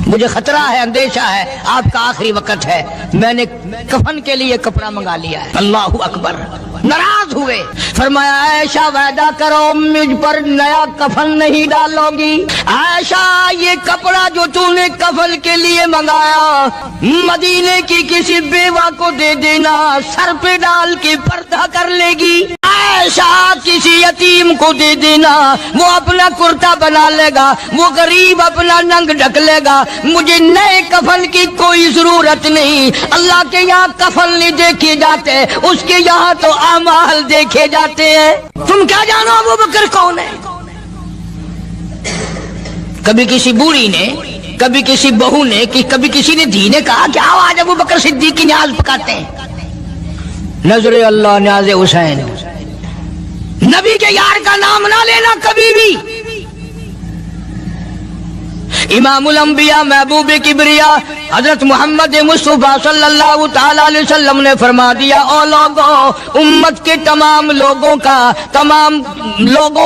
मुझे खतरा है, अंदेशा है, आपका आखिरी वक्त है, मैंने कफन के लिए कपड़ा मंगा लिया है। अल्लाहु अकबर। नाराज हुए, फरमाया आयशा वादा करो मुझ पर नया कफन नहीं डालोगी। आयशा ये कपड़ा जो तूने कफन के लिए मंगाया मदीने की किसी बेवा को दे देना, सर पे डाल के पर्दा कर लेगी। आयशा किसी यतीम को दे देना, वो अपना कुर्ता बना लेगा, वो गरीब अपना नंग ढक लेगा, मुझे नए कफन की कोई जरूरत नहीं। अल्लाह के यहाँ कफन नहीं देखे जाते, उसके यहाँ तो अमाल देखे जाते हैं। तुम क्या जानो अबू बकर कौन है? कभी किसी बूढ़ी ने, कभी किसी बहू ने, कभी किसी ने धी ने कहा क्या आज अबू बकर सिद्दीक की न्याज पकाते हैं? नजरे अल्लाह न्याज़े हुसैन। नबी के यार का नाम ना लेना कभी भी। इमामुल अंबिया महबूब किबरिया हजरत मोहम्मद मुस्तफा सल्लल्लाहु तआला अलैहि वसल्लम ने फरमा दिया, ओ लोगों उम्मत के तमाम लोगों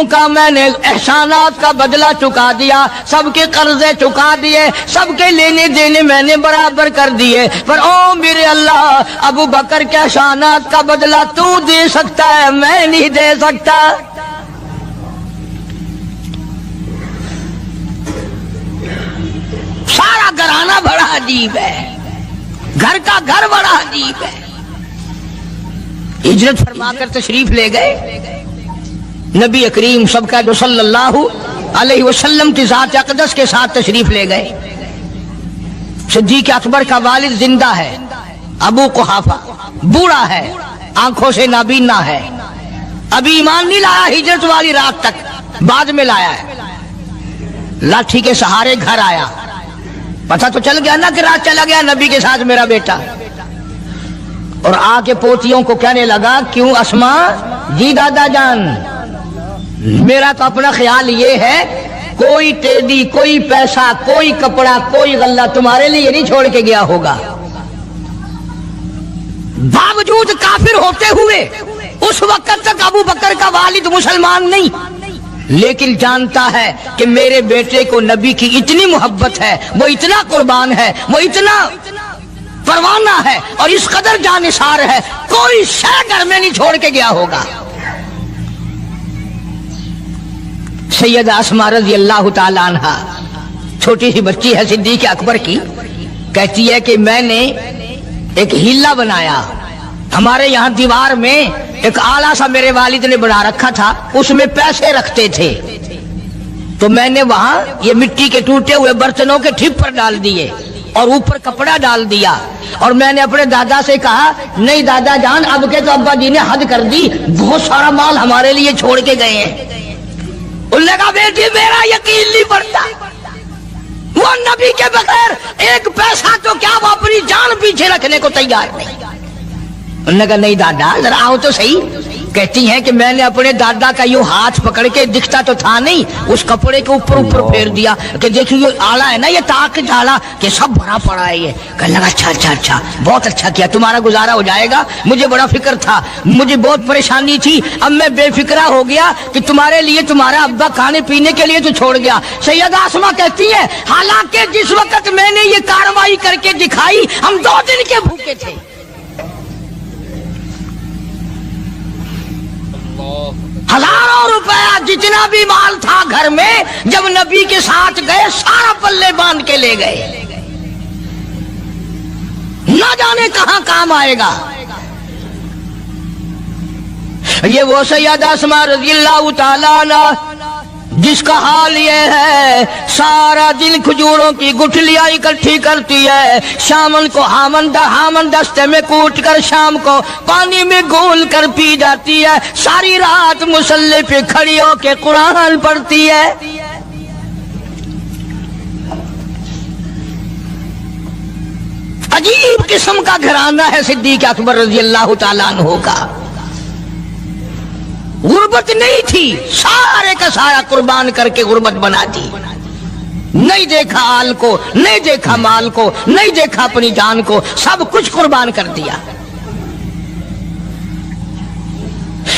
का मैंने एहसानात का बदला चुका दिया, सबके कर्जे चुका दिए, सबके लेने देने मैंने बराबर कर दिए, पर ओ मेरे अल्लाह अबू बकर के एहसानात का बदला तू दे सकता है, मैं नहीं दे सकता। सारा घराना बड़ा अजीब है, घर का घर बड़ा अजीब है। हिजरत फरमाकर तशरीफ ले गए नबी करीम सबका जो सल्लल्लाहु अलैहि वसल्लम की ज़ात अक़दस के साथ तशरीफ ले गए। सिद्दीक़ अकबर का वालिद जिंदा है, अबू कुहाफा बूढ़ा है, आंखों से नाबीना है, अभी ईमान नहीं लाया हिजरत वाली रात तक, बाद में लाया है। लाठी के सहारे घर आया, पता तो चल गया ना कि रात चला गया नबी के साथ मेरा बेटा, और आके पोतियों को कहने लगा क्यों अस्मा जी दादा जान, मेरा तो अपना ख्याल ये है कोई टेडी, कोई पैसा, कोई कपड़ा, कोई गल्ला तुम्हारे लिए नहीं छोड़ के गया होगा। बावजूद काफिर होते हुए उस वक्त तक अबू बकर का वालिद मुसलमान नहीं, लेकिन जानता है कि मेरे बेटे को नबी की इतनी मोहब्बत है, वो इतना कुर्बान है, वो इतना परवाना है और इस कदर जानिसार है, कोई शय घर में नहीं छोड़ के गया होगा। सैयदा अस्मा रज़ी अल्लाह तआला अन्हा छोटी सी बच्ची है सिद्दीक़ अकबर की, कहती है कि मैंने एक हीला बनाया, हमारे यहाँ दीवार में एक आला सा मेरे वालिद ने बना रखा था, उसमें पैसे रखते थे, तो मैंने वहां ये मिट्टी के टूटे हुए बर्तनों के ठिप पर डाल दिए, और ऊपर कपड़ा डाल दिया। और मैंने अपने दादा से कहा, नहीं दादा जान, अब के तो अब्बा जी ने हद कर दी, बहुत सारा माल हमारे लिए छोड़ के गए हैं। उन्होंने कहा बेटी मेरा यकीन नहीं पड़ता, वो नबी के बगैर एक पैसा तो क्या वो अपनी जान पीछे रखने को तैयार नहीं। उन्होंने कहा नहीं दादा जरा आओ तो सही। कहती हैं कि मैंने अपने दादा का यूं हाथ पकड़ के, दिखता तो था नहीं, उस कपड़े के ऊपर ऊपर फेर दिया कि देखिए ये आला है ना, ये ताक झाला कि सब भरा पड़ा है ये। कहने लगा अच्छा अच्छा अच्छा, बहुत अच्छा किया, तुम्हारा गुजारा हो जाएगा। मुझे बड़ा फिक्र था, मुझे बहुत परेशानी थी, अब मैं बेफिक्रा हो गया कि तुम्हारे लिए तुम्हारा अब्बा खाने पीने के लिए तो छोड़ गया। सैयदा आसमा कहती है हालांकि जिस वक्त मैंने ये कार्रवाई करके दिखाई हम 2 दिन के भूखे थे। हजारों रुपया जितना भी माल था घर में, जब नबी के साथ गए सारा पल्ले बांध के ले गए, ना जाने कहां काम आएगा। ये वो सैयदा अस्मा रज़ियल्लाहु ताला अन्हा जिसका हाल ये है, सारा दिन खजूरों की गुठलियां इकट्ठी करती है, शामन को हामन दस्ते में कूट कर शाम को पानी में घोल कर पी जाती है, सारी रात मुसल्ले पे खड़ी होके कुरान पढ़ती है। अजीब किस्म का घराना है सिद्दीक़ अकबर रज़ियल्लाहु ताला अन्हु का। गुर्बत नहीं थी, सारे का सारा कुर्बान करके गुर्बत बना दी। नहीं देखा आल को, नहीं देखा माल को, नहीं देखा अपनी जान को, सब कुछ कुर्बान कर दिया।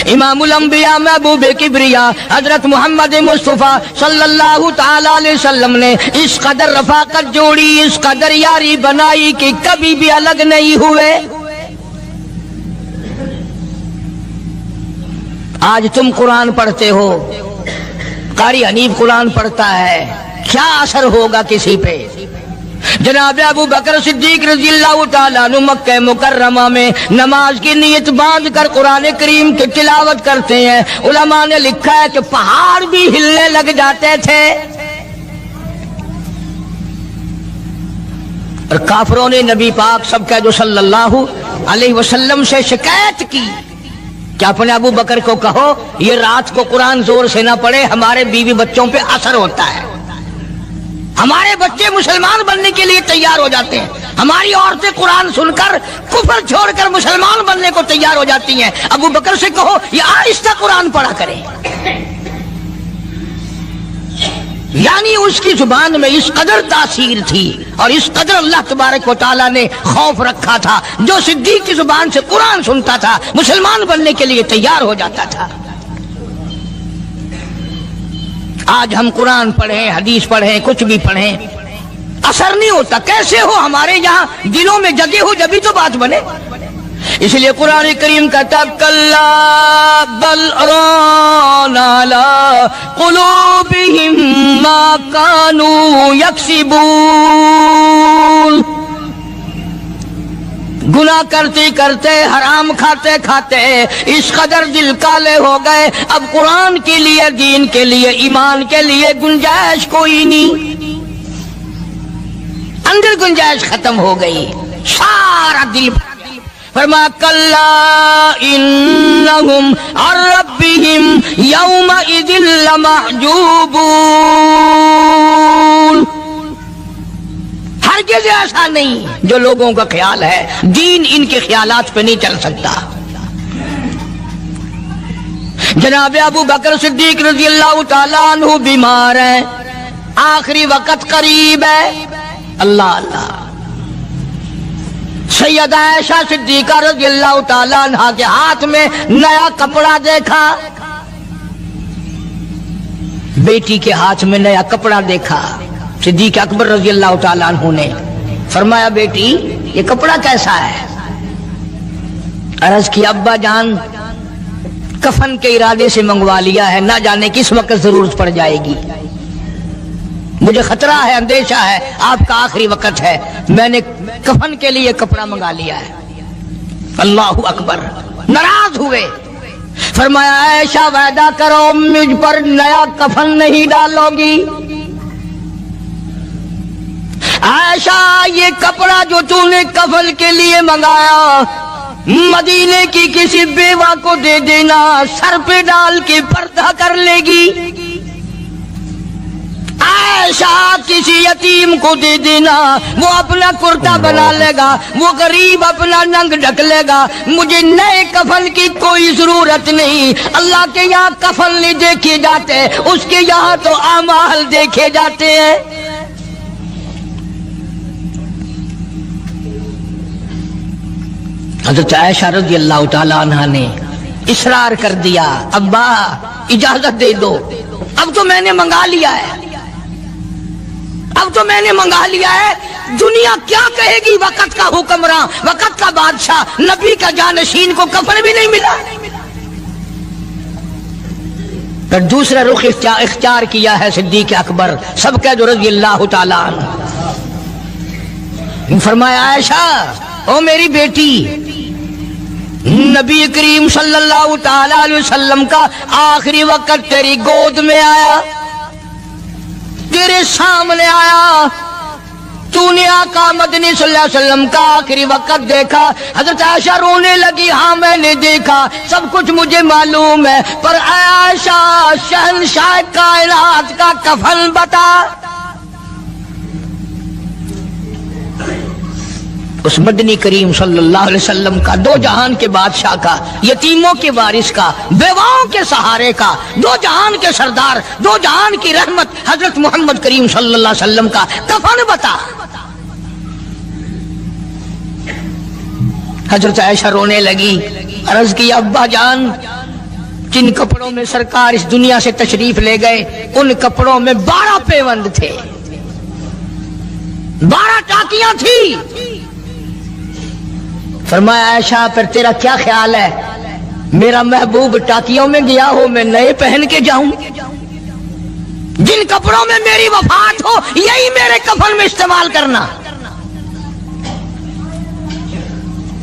इमामुल अंबिया महबूब किबरिया हजरत मोहम्मद मुस्तफा सल्लल्लाहु ताला अलैहि वसल्लम ने इस कदर रफाकत जोड़ी, इस कदर यारी बनाई कि कभी भी अलग नहीं हुए। आज तुम कुरान पढ़ते हो, कारी हनीफ कुरान पढ़ता है, क्या असर होगा किसी पे? जनाब अबू बकर सिद्दीक रज़ियल्लाहु ताला अन्हु मक्का मुकर्रमा में नमाज की नीयत बांध कर कुरान करीम की तिलावत करते हैं। उलमा ने लिखा है कि पहाड़ भी हिलने लग जाते थे। और काफरों ने नबी पाक सबका जो सल्लल्लाहु अलैहि वसल्लम से शिकायत की कि अपने अबू बकर को कहो ये रात को कुरान जोर से ना पढ़े, हमारे बीवी बच्चों पे असर होता है, हमारे बच्चे मुसलमान बनने के लिए तैयार हो जाते हैं, हमारी औरतें कुरान सुनकर कुफर छोड़कर मुसलमान बनने को तैयार हो जाती हैं। अबू बकर से कहो ये आहिस्ता कुरान पढ़ा करे। यानी उसकी जुबान में इस कदर तासीर थी और इस कदर अल्लाह तबारक व तआला ने खौफ रखा था, जो सिद्दीक की जुबान से कुरान सुनता था मुसलमान बनने के लिए तैयार हो जाता था। आज हम कुरान पढ़ें, हदीस पढ़ें, कुछ भी पढ़ें, असर नहीं होता। कैसे हो? हमारे यहाँ दिलों में जगह हो जब भी तो बात बने। इसलिए कुरान करीम कहता कल्ला बल राना अला कुलूबिहिम मा कानू यक्सिबून। गुनाह करते करते, हराम खाते खाते इस कदर दिल काले हो गए, अब कुरान के लिए, दीन के लिए, ईमान के लिए गुंजाइश कोई नहीं, अंदर गुंजाइश खत्म हो गई, सारा दिल। फरमा कल्ला इन्नहुम अन रब्बिहिम यौमा इज़िन लमहजूबून। हरगिज़ ऐसा नहीं जो लोगों का ख्याल है, दीन इनके ख्यालात पे नहीं चल सकता। जनाब अबू बकर सिद्दीक रज़ियल्लाहु ताला अन्हु बीमार हैं, आखिरी वक्त करीब है। अल्लाह अल्लाह। सैयदा आयशा सिद्दीका रज़ियल्लाहु ताला अन्हा के हाथ में नया कपड़ा देखा, बेटी के हाथ में नया कपड़ा देखा। सिद्दीक अकबर रज़ियल्लाहु ताला अन्हु ने फरमाया बेटी ये कपड़ा कैसा है? अर्ज की अब्बा जान कफन के इरादे से मंगवा लिया है, ना जाने किस वक्त जरूरत पड़ जाएगी, मुझे खतरा है, अंदेशा है, आपका आखिरी वक्त है, मैंने कफन के लिए कपड़ा मंगा लिया है। अल्लाहु अकबर। नाराज हुए, फरमाया ऐशा वादा करो मुझ पर नया कफन नहीं डालोगी। عائشہ یہ کپڑا جو تو نے کفن کے لیے منگایا مدینے کی کسی بیوہ کو دے دینا، سر پہ ڈال کے پردہ کر لے گی۔ عائشہ کسی یتیم کو دے دینا، وہ اپنا کرتا بنا لے گا، وہ غریب اپنا ننگ ڈھک لے گا، مجھے نئے کفن کی کوئی ضرورت نہیں۔ اللہ کے یہاں کفن نہیں دیکھے جاتے، اس کے یہاں تو اعمال دیکھے جاتے ہیں۔ حضرت عائشہ رضی اللہ تعالی عنہ نے اصرار کر دیا، ابا اجازت دے دو، اب تو میں نے منگا لیا ہے، اب تو میں نے منگا لیا ہے، دنیا کیا کہے گی؟ وقت کا حکمراں، وقت کا بادشاہ، نبی کا جانشین کو کفن بھی نہیں ملا۔ پھر دوسرا رخ اختیار کیا ہے صدیق اکبر سبقہ رضی اللہ تعالی عنہ۔ فرمایا عائشہ او میری بیٹی، نبی کریم صلی اللہ تعالی علیہ وسلم کا آخری وقت تیری گود میں آیا، تیرے سامنے آیا، تو نے آقا مدنی صلی اللہ علیہ وسلم کا آخری وقت دیکھا۔ حضرت عائشہ رونے لگی، ہاں میں نے دیکھا، سب کچھ مجھے معلوم ہے، پر اے عائشہ شہنشاہ کائنات کا کفن بتا۔ اس مدنی کریم صلی اللہ علیہ وسلم کا، دو جہان کے بادشاہ کا، یتیموں کے وارث کا، بیواؤں کے سہارے کا، دو جہان کے سردار، دو جہان کی رحمت حضرت محمد کریم صلی اللہ علیہ وسلم کا کفن بتا۔ حضرت عائشہ رونے لگی، عرض کی ابا جان، جن کپڑوں میں سرکار اس دنیا سے تشریف لے گئے ان کپڑوں میں 12 پیوند تھے، 12 ٹاکیاں تھی۔ فرمایا عائشہ پھر تیرا کیا خیال ہے، میرا محبوب ٹاکیوں میں گیا ہو میں نئے پہن کے جاؤں؟ جن کپڑوں میں میری وفات ہو یہی میرے کفن میں استعمال کرنا،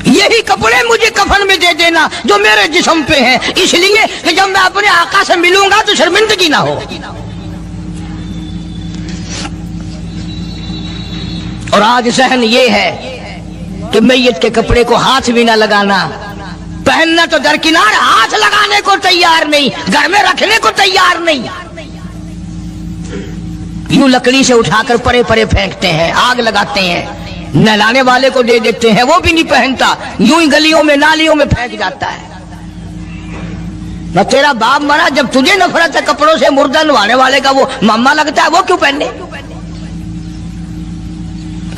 یہی کپڑے مجھے کفن میں دے دینا جو میرے جسم پہ ہیں، اس لیے کہ جب میں اپنے آقا سے ملوں گا تو شرمندگی نہ ہو۔ اور آج ذہن یہ ہے کہ میت کے کپڑے کو ہاتھ بھی نہ لگانا، پہننا تو درکنار، ہاتھ لگانے کو تیار نہیں، گھر میں رکھنے کو تیار نہیں، یوں لکڑی سے اٹھا کر پرے پرے پھینکتے ہیں، آگ لگاتے ہیں، نہلانے والے کو دے دیتے ہیں، وہ بھی نہیں پہنتا، یوں ہی گلیوں میں نالیوں میں پھینک جاتا ہے۔ نہ تیرا باپ مرا، جب تجھے نفرت ہے کپڑوں سے، مردہ نوانے والے کا وہ ماما لگتا ہے، وہ کیوں پہنے؟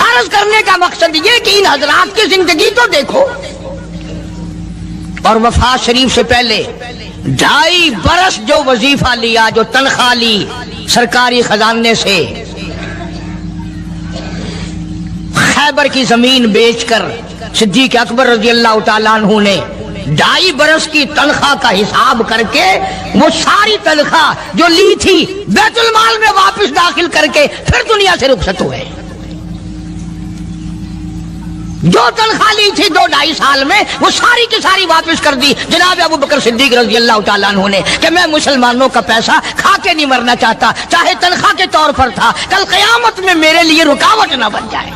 عرض کرنے کا مقصد یہ کہ ان حضرات کی زندگی تو دیکھو، اور وفات شریف سے پہلے 2.5 برس جو وظیفہ لیا، جو تنخواہ لی سرکاری خزانے سے، خیبر کی زمین بیچ کر صدیق اکبر رضی اللہ تعالیٰ عنہ نے 2.5 برس کی تنخواہ کا حساب کر کے وہ ساری تنخواہ جو لی تھی بیت المال میں واپس داخل کر کے پھر دنیا سے رخصت ہوئے۔ جو تنخواہ لی تھی 2-2.5 سال میں وہ ساری کی ساری واپس کر دی جناب ابو بکر صدیق رضی اللہ تعالیٰ عنہ نے، کہ میں مسلمانوں کا پیسہ کھا کے نہیں مرنا چاہتا، چاہے تنخواہ کے طور پر تھا، کل قیامت میں میرے لیے رکاوٹ نہ بن جائے۔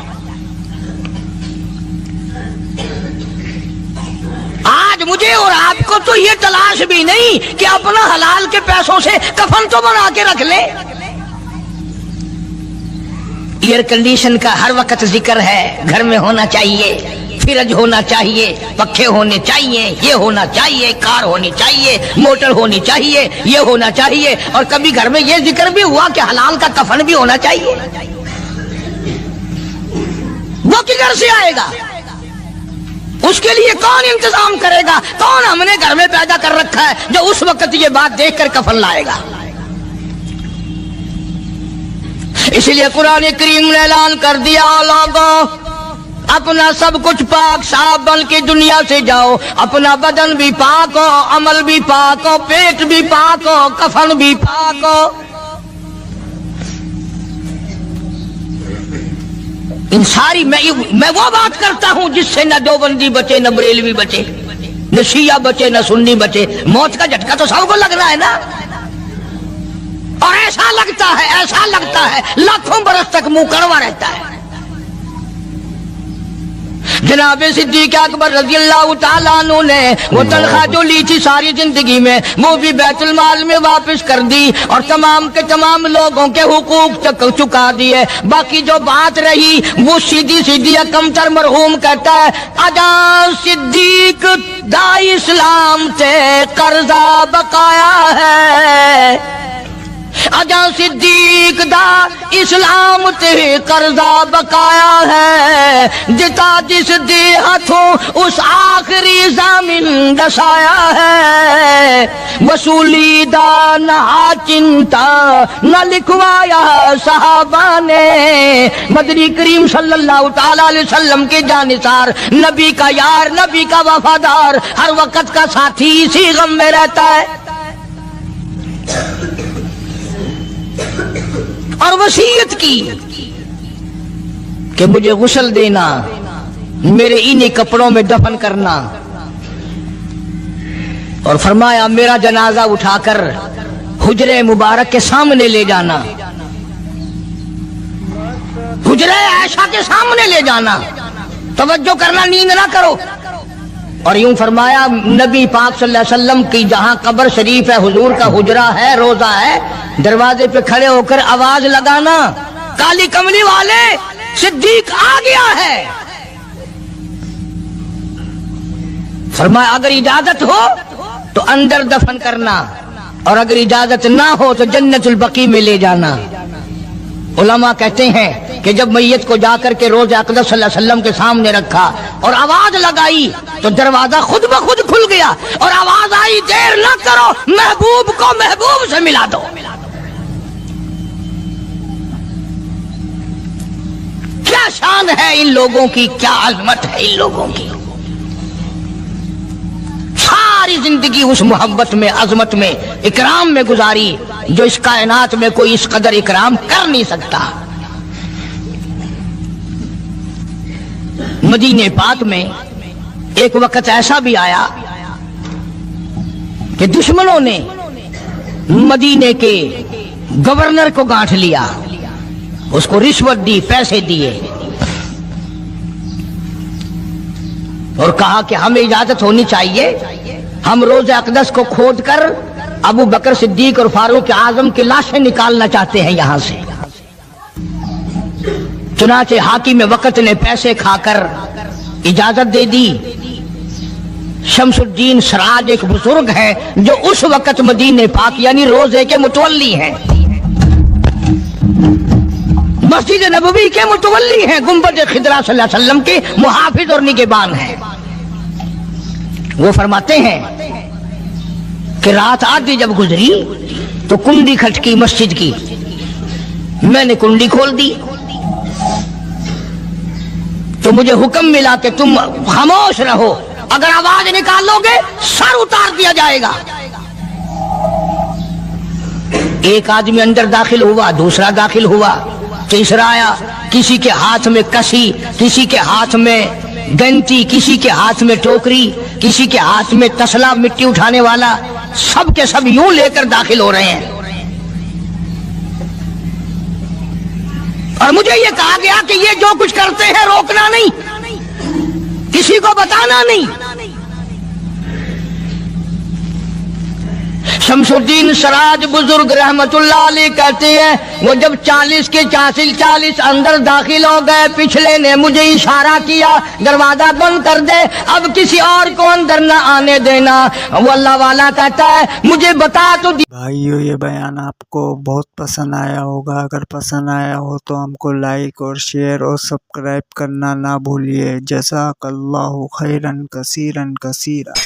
آج مجھے اور آپ کو تو یہ تلاش بھی نہیں کہ اپنا حلال کے پیسوں سے کفن تو بنا کے رکھ لیں۔ ایئر کنڈیشن کا ہر وقت ذکر ہے، گھر میں ہونا چاہیے، فریج ہونا چاہیے، پنکھے ہونے چاہیے، یہ ہونا چاہیے، کار ہونی چاہیے، موٹر ہونی چاہیے، یہ ہونا چاہیے، اور کبھی گھر میں یہ ذکر بھی ہوا کہ حلال کا کفن بھی ہونا چاہیے۔ وہ کدھر سے آئے گا؟ اس کے لیے کون انتظام کرے گا؟ کون ہم نے گھر میں پیدا کر رکھا ہے جو اس وقت یہ بات دیکھ کر کفن لائے گا؟ اس لیے قرآن کریم نے اعلان کر دیا، لوگوں اپنا سب کچھ پاک صاف بن کے دنیا سے جاؤ، اپنا بدن بھی پاک ہو، عمل بھی پاک ہو، پیٹ بھی پاک ہو، کفن بھی پاک ہو۔ ان ساری میں وہ بات کرتا ہوں جس سے نہ دیوبندی بچے، نہ بریلوی بچے، نہ شیعہ بچے، نہ سنی بچے۔ موت کا جھٹکا تو سب کو لگ رہا ہے نا، اور ایسا لگتا ہے لاکھوں برس تک منہ کڑوا رہتا ہے۔ جناب صدیق اکبر رضی اللہ تعالیٰ عنہ نے وہ تنخواہ جو لی تھی ساری زندگی میں وہ بھی بیت المال میں واپس کر دی اور تمام کے تمام لوگوں کے حقوق چکا دیے. باقی جو بات رہی وہ سیدھی سیدھی کمتر مرحوم کہتا ہے اجا صدیق دا اسلام تے قرضہ بقایا ہے. اجا صدیق دا اسلام تے قرضہ بقایا ہے. جتا جس دے ہاتھوں اس آخری زمین دسایا ہے. وصولی دا نہ چنتا نہ لکھوایا صحابہ نے. مدنی کریم صلی اللہ تعالی علیہ وسلم کے جانثار نبی کا یار نبی کا وفادار ہر وقت کا ساتھی اسی غم میں رہتا ہے. اور وصیت کی کہ مجھے غسل دینا میرے انہی کپڑوں میں دفن کرنا اور فرمایا میرا جنازہ اٹھا کر حجرے مبارک کے سامنے لے جانا. حجرے عائشہ کے سامنے لے جانا. توجہ کرنا نیند نہ کرو. اور یوں فرمایا نبی پاک صلی اللہ علیہ وسلم کی جہاں قبر شریف ہے حضور کا حجرہ ہے روضہ ہے دروازے پہ کھڑے ہو کر آواز لگانا کالی کملی والے صدیق آ گیا ہے. فرمایا اگر اجازت ہو تو اندر دفن کرنا اور اگر اجازت نہ ہو تو جنت البقیع میں لے جانا. علماء کہتے ہیں کہ جب میت کو جا کر کے روضہ اقدس صلی اللہ علیہ وسلم کے سامنے رکھا اور آواز لگائی تو دروازہ خود بخود کھل گیا اور آواز آئی دیر نہ کرو محبوب کو محبوب سے ملا دو. کیا شان ہے ان لوگوں کی, کیا عظمت ہے ان لوگوں کی. ساری زندگی اس محبت میں عظمت میں اکرام میں گزاری جو اس کائنات میں کوئی اس قدر اکرام کر نہیں سکتا. مدینے پاک میں ایک وقت ایسا بھی آیا کہ دشمنوں نے مدینے کے گورنر کو گانٹھ لیا, اس کو رشوت دی, پیسے دیے اور کہا کہ ہمیں اجازت ہونی چاہیے ہم روضہ اقدس کو کھود کر ابو بکر صدیق اور فاروق اعظم کی لاشیں نکالنا چاہتے ہیں یہاں سے. چنانچہ حاکم وقت نے پیسے کھا کر اجازت دے دی. شمس الدین سراج ایک بزرگ ہیں جو اس وقت مدینے پاک یعنی روضے کے متولی ہیں, مسجد نبوی کے متولی ہیں, گنبد خضرا صلی اللہ علیہ وسلم کے محافظ اور نگہبان ہیں. وہ فرماتے ہیں کہ رات آدھی جب گزری تو کنڈی کھٹکی مسجد کی, میں نے کنڈی کھول دی تو مجھے حکم ملا کہ تم خاموش رہو, اگر آواز نکالو گے سر اتار دیا جائے گا. ایک آدمی اندر داخل ہوا, دوسرا داخل ہوا, تیسرا آیا. کسی کے ہاتھ میں کسی, کسی کے ہاتھ میں گنتی, کسی کے ہاتھ میں ٹوکری, کسی کے ہاتھ میں تسلا مٹی اٹھانے والا, سب کے سب یوں لے کر داخل ہو رہے ہیں. اور مجھے یہ کہا گیا کہ یہ جو کچھ کرتے ہیں روکنا نہیں, کسی کو بتانا نہیں. شمس الدین سراج بزرگ رحمت اللہ علیہ کہتے ہیں وہ جب 40 کے 40 اندر داخل ہو گئے, پچھلے نے مجھے اشارہ کیا دروازہ بند کر دے, اب کسی اور کو اندر نہ آنے دینا. وہ اللہ والا کہتا ہے مجھے بتا تو بھائیو یہ بیان آپ کو بہت پسند آیا ہوگا. اگر پسند آیا ہو تو ہم کو لائک اور شیئر اور سبسکرائب کرنا نہ بھولیے. جزاک اللہ خیرن کثیرن کثیرا.